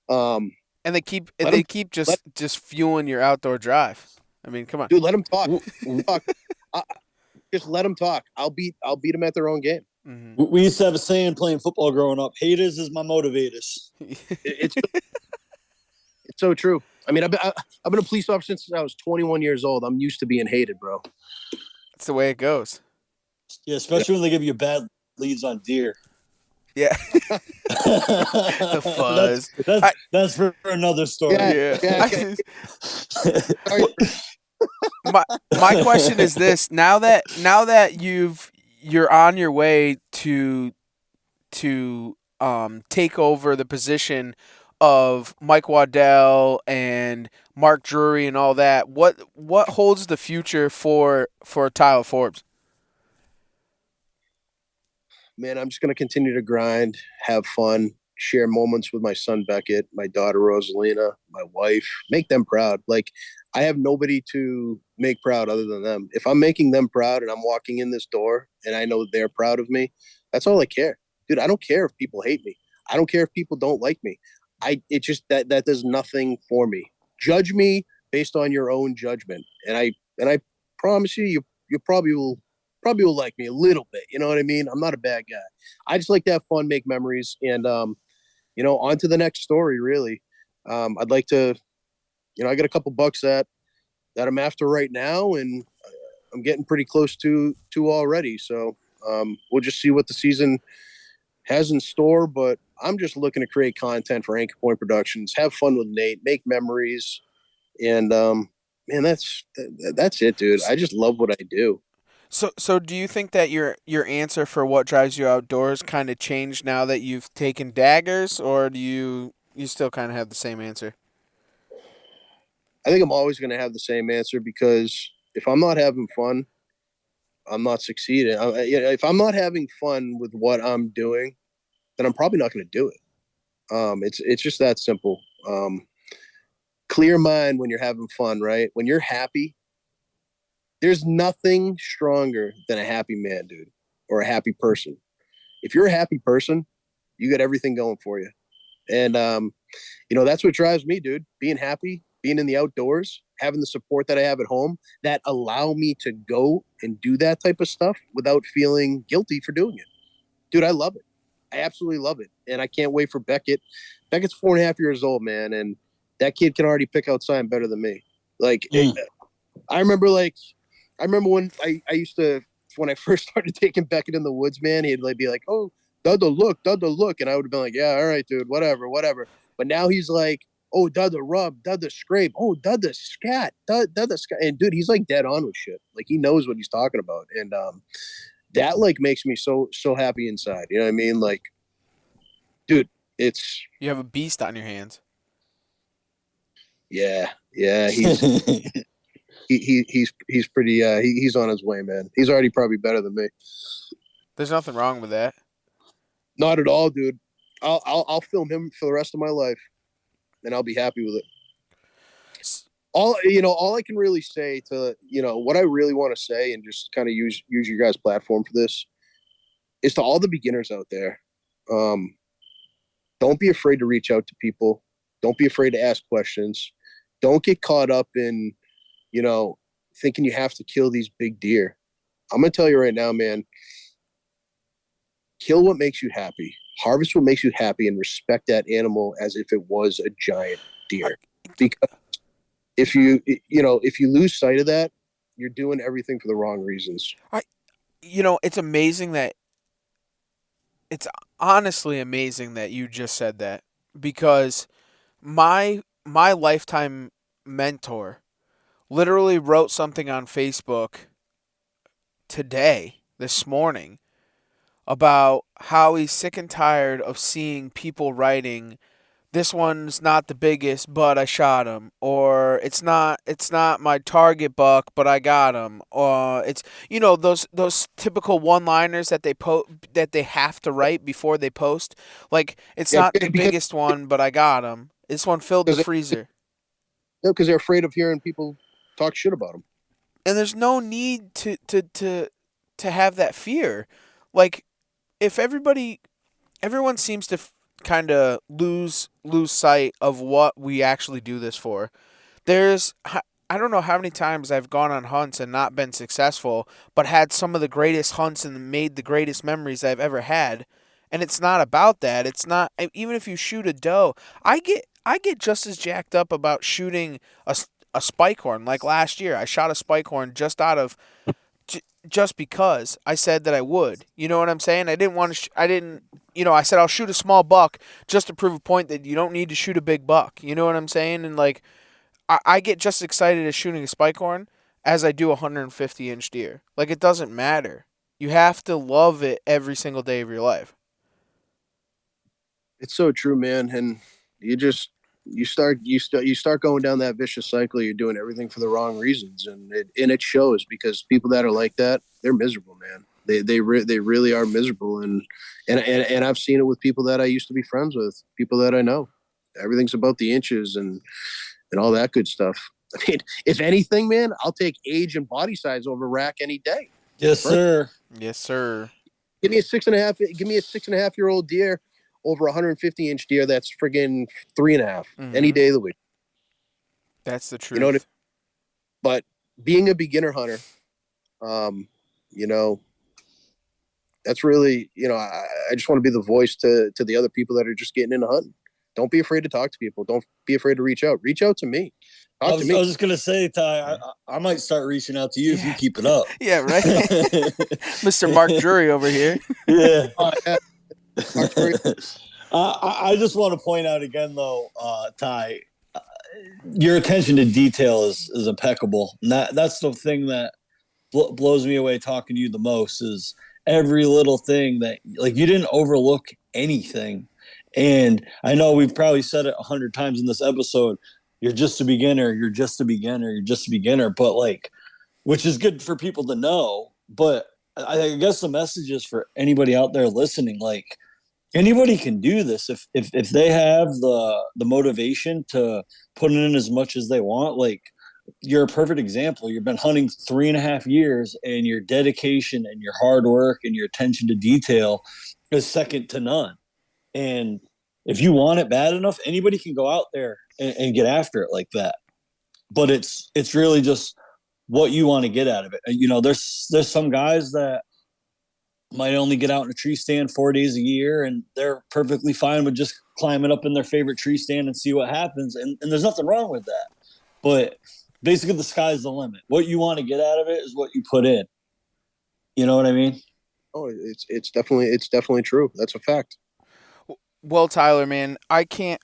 Speaker 1: So um
Speaker 2: And they keep
Speaker 1: let them let
Speaker 2: just fueling your outdoor drive. I mean, come on.
Speaker 1: dude let them talk.
Speaker 3: W- w-
Speaker 1: Talk. Just let them talk. I'll beat them at their own game.
Speaker 2: Hmm.
Speaker 3: We used to have a saying playing football growing up: "Haters is my motivators."
Speaker 1: It's so true. I mean, I've been a police officer since I was 21 years old. I'm used to being hated, bro.
Speaker 2: That's the way it goes.
Speaker 3: Yeah,
Speaker 1: You
Speaker 3: especially when they give you bad leads on deer.
Speaker 2: Yeah, the
Speaker 3: that's
Speaker 2: fuzz.
Speaker 3: that's
Speaker 2: I
Speaker 3: that's for another story.
Speaker 1: yeah,
Speaker 2: yeah.
Speaker 1: yeah.
Speaker 2: I just, my question is this: now that you're on your way to take over the position of Mike Waddell and Mark Drury and all that, what holds the future for Tyler Forbes?
Speaker 1: Man, I'm just gonna continue to grind, have fun, share moments with my son Beckett, my daughter Rosalina, my wife, make them proud. Like I have nobody to make proud other than them. If I'm making them proud and I'm walking in this door and I know they're proud of me, that's all I care. Dude, I don't care if people hate me. I don't care if people don't like me. It just that does nothing for me. Judge me based on your own judgment. And I promise you probably will like me a little bit. You know what I mean? I'm not a bad guy. I just like to have fun, make memories, and on to the next story. Really, I'd like to. I got a couple bucks that I'm after right now, and I'm getting pretty close to already. So we'll just see what the season has in store. But I'm just looking to create content for AnchorPoint Productions, have fun with Nate, make memories, and man, that's it, dude. I just love what I do.
Speaker 2: So do you think that your answer for what drives you outdoors kind of changed now that you've taken daggers, or do you still kind of have the same answer?
Speaker 1: I think I'm always going to have the same answer, because if I'm not having fun, I'm not succeeding. If I'm not having fun with what I'm doing, then I'm probably not going to do it. It's just that simple. Clear mind when you're having fun, right? When you're happy, there's nothing stronger than a happy man, dude, or a happy person. If you're a happy person, you got everything going for you. And that's what drives me, dude. Being happy, being in the outdoors, having the support that I have at home that allow me to go and do that type of stuff without feeling guilty for doing it. Dude, I love it. I absolutely love it. And I can't wait for Beckett. Beckett's 4.5 years old, man, and that kid can already pick out sign better than me. Like
Speaker 3: Mm.
Speaker 1: I remember when I used to, when I first started taking Beckett in the woods, man, he'd like be like, "Oh, Dudda look," and I would have been like, "Yeah, all right, dude, whatever." But now he's like, "Oh, Dudda rub, Dudda scrape, oh, Dudda scat, Dudda scat," and dude, he's like dead on with shit. Like he knows what he's talking about, and that like makes me so happy inside. You know what I mean? Like, dude, it's
Speaker 2: You have a beast on your hands.
Speaker 1: Yeah. He's pretty. He's on his way, man. He's already probably better than me.
Speaker 2: There's nothing wrong with that.
Speaker 1: Not at all, dude. I'll film him for the rest of my life, and I'll be happy with it. All I can really say to what I really want to say, and just kind of use your guys' platform for this, is to all the beginners out there. Um, don't be afraid to reach out to people. Don't be afraid to ask questions. Don't get caught up in you know thinking you have to kill these big deer. I'm gonna tell you right now, man. Kill what makes you happy. Harvest what makes you happy, and respect that animal as if it was a giant deer. Because if you lose sight of that, you're doing everything for the wrong reasons.
Speaker 2: It's amazing that it's honestly amazing that you just said that because my lifetime mentor literally wrote something on Facebook today, this morning, about how he's sick and tired of seeing people writing this one's not the biggest, but I shot him, or it's not my target buck, but I got him, or it's those typical one-liners that that they have to write before they post, like it's
Speaker 1: Yeah,
Speaker 2: not the
Speaker 1: because
Speaker 2: biggest one, but I got him. This one filled the
Speaker 1: because
Speaker 2: freezer,
Speaker 1: they're afraid of hearing people talk shit about them.
Speaker 2: and there's no need to have that fear, like if everyone seems to kind of lose sight of what we actually do this for. I don't know how many times I've gone on hunts and not been successful, but had some of the greatest hunts and made the greatest memories I've ever had. And it's not about that. It's not even if you shoot a doe. I get just as jacked up about shooting a spike horn. Like last year, I shot a spike horn just because I said that I would. You know what I'm saying? I didn't want to. I didn't. I said I'll shoot a small buck just to prove a point that you don't need to shoot a big buck. You know what I'm saying? And like, I get just excited as shooting a spike horn as I do a 150-inch deer. Like it doesn't matter. You have to love it every single day of your life.
Speaker 1: It's so true, man. And you start going down that vicious cycle. You're doing everything for the wrong reasons, and it shows because people that are like that, they're miserable, man. They really are miserable, and I've seen it with people that I used to be friends with, people that I know. Everything's about the inches and all that good stuff. I mean, if anything, man, I'll take age and body size over rack any day.
Speaker 3: Yes, sir.
Speaker 2: Yes, sir.
Speaker 1: Give me a 6.5 year old deer over a 150-inch deer that's friggin' 3.5 any
Speaker 2: Mm-hmm.
Speaker 1: day of the week.
Speaker 2: That's the
Speaker 1: You know what I mean?
Speaker 2: truth.
Speaker 1: But being a beginner hunter, um, you know, that's really, I just want to be the voice to the other people that are just getting into hunting. Don't be afraid to talk to people. Don't be afraid to reach out. Reach out to me.
Speaker 3: I
Speaker 1: Talk to
Speaker 3: was, I
Speaker 1: me.
Speaker 3: was just gonna say, Ty, I might start reaching out to you if you
Speaker 2: Yeah.
Speaker 3: keep it up.
Speaker 2: Yeah, right. Mr. Mark Drury over here.
Speaker 3: Yeah.
Speaker 1: Yeah, talk to me.
Speaker 3: I just want to point out again, though, Ty, your attention to detail is impeccable. And that's the thing that blows me away talking to you the most is every little thing that, like, you didn't overlook anything. And I know we've probably said it 100 times in this episode. You're just a beginner. You're just a beginner. You're just a beginner. But like, which is good for people to know. But I guess the message is for anybody out there listening, like, anybody can do this if they have the motivation to put in as much as they want. Like, you're a perfect example. You've been hunting 3.5 years, and your dedication and your hard work and your attention to detail is second to none. And if you want it bad enough, anybody can go out there and get after it like that. But it's really just what you want to get out of it. There's some guys that might only get out in a tree stand 4 days a year, and they're perfectly fine with just climbing up in their favorite tree stand and see what happens. And there's nothing wrong with that. But basically, the sky's the limit. What you want to get out of it is what you put in. You know what I mean?
Speaker 1: Oh, it's definitely true. That's a fact.
Speaker 2: Well, Tyler, man, I can't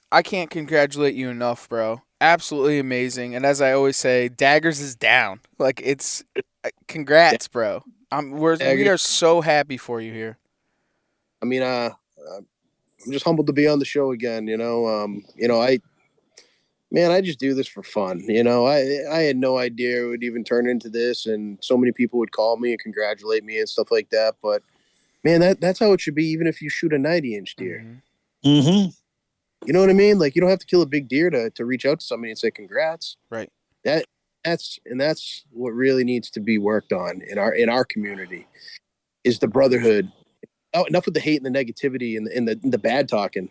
Speaker 2: congratulate you enough, bro. Absolutely amazing. And as I always say, daggers is down. Like it's congrats, bro. We
Speaker 1: Daggers.
Speaker 2: are so happy for you here.
Speaker 1: I mean, I'm just humbled to be on the show again. I man, I just do this for fun. I had no idea it would even turn into this, and so many people would call me and congratulate me and stuff like that. But man, that's how it should be, even if you shoot a 90-inch deer.
Speaker 3: Mm-hmm.
Speaker 1: You know what I mean? Like, you don't have to kill a big deer to reach out to somebody and say congrats.
Speaker 2: Right.
Speaker 1: That's what really needs to be worked on in our community is the brotherhood. Oh, enough with the hate and the negativity and the bad talking.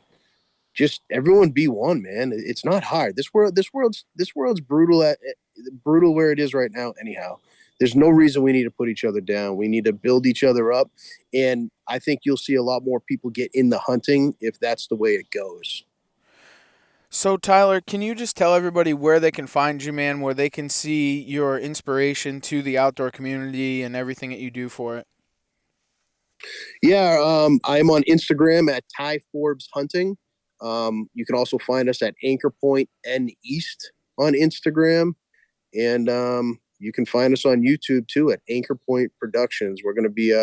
Speaker 1: Just everyone be one, man. It's not hard. This world's brutal where it is right now. Anyhow, there's no reason we need to put each other down. We need to build each other up, and I think you'll see a lot more people get in the hunting if that's the way it goes.
Speaker 2: So, Tyler, can you just tell everybody where they can find you, man, where they can see your inspiration to the outdoor community and everything that you do for it?
Speaker 1: Yeah, I'm on Instagram at Ty Forbes Hunting. You can also find us at AnchorPoint and East on Instagram, and you can find us on YouTube too at AnchorPoint Productions. We're going to be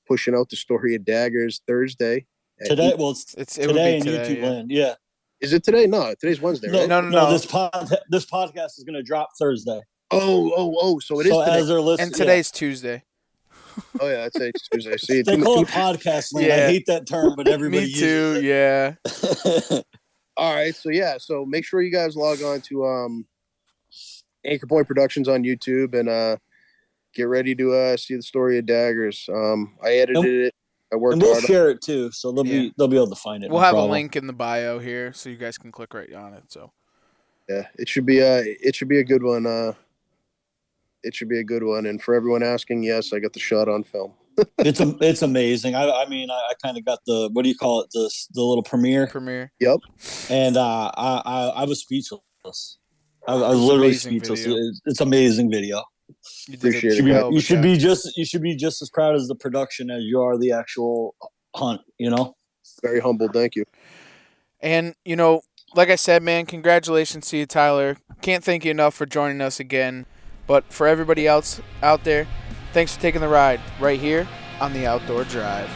Speaker 1: pushing out the story of Daggers Thursday.
Speaker 3: Today, well, it's today in
Speaker 2: today,
Speaker 3: YouTube
Speaker 2: yeah.
Speaker 3: land. Yeah.
Speaker 1: Is it today? No, today's Wednesday, right?
Speaker 2: No.
Speaker 3: This podcast is going to drop Thursday.
Speaker 1: Oh. So it is today.
Speaker 3: As they're listening,
Speaker 2: And today's Tuesday.
Speaker 1: Oh yeah, that's Tuesday. See,
Speaker 3: they call it podcast land.
Speaker 2: Yeah.
Speaker 3: I hate that term, but everybody
Speaker 2: Me too.
Speaker 3: uses it.
Speaker 2: Yeah.
Speaker 1: All right, so make sure you guys log on to AnchorPoint Productions on YouTube and get ready to see the story of Daggers. I edited it. I worked
Speaker 3: and we'll
Speaker 1: hard.
Speaker 3: share it too, so they'll be able to find it.
Speaker 2: We'll have a link in the bio here, so you guys can click right on it. So
Speaker 1: yeah, it should be a good one. It should be a good one. And for everyone asking, yes, I got the shot on film.
Speaker 3: It's amazing. I mean, I kind of got the, what do you call it? The little premiere.
Speaker 1: Yep.
Speaker 3: And I was speechless. I was literally speechless. It's amazing video.
Speaker 1: Appreciate it.
Speaker 3: You should be just as proud as the production as you are the actual hunt.
Speaker 1: Very humble. Thank you.
Speaker 2: And like I said, man, congratulations to you, Tyler. Can't thank you enough for joining us again. But for everybody else out there, thanks for taking the ride right here on the Outdoor Drive.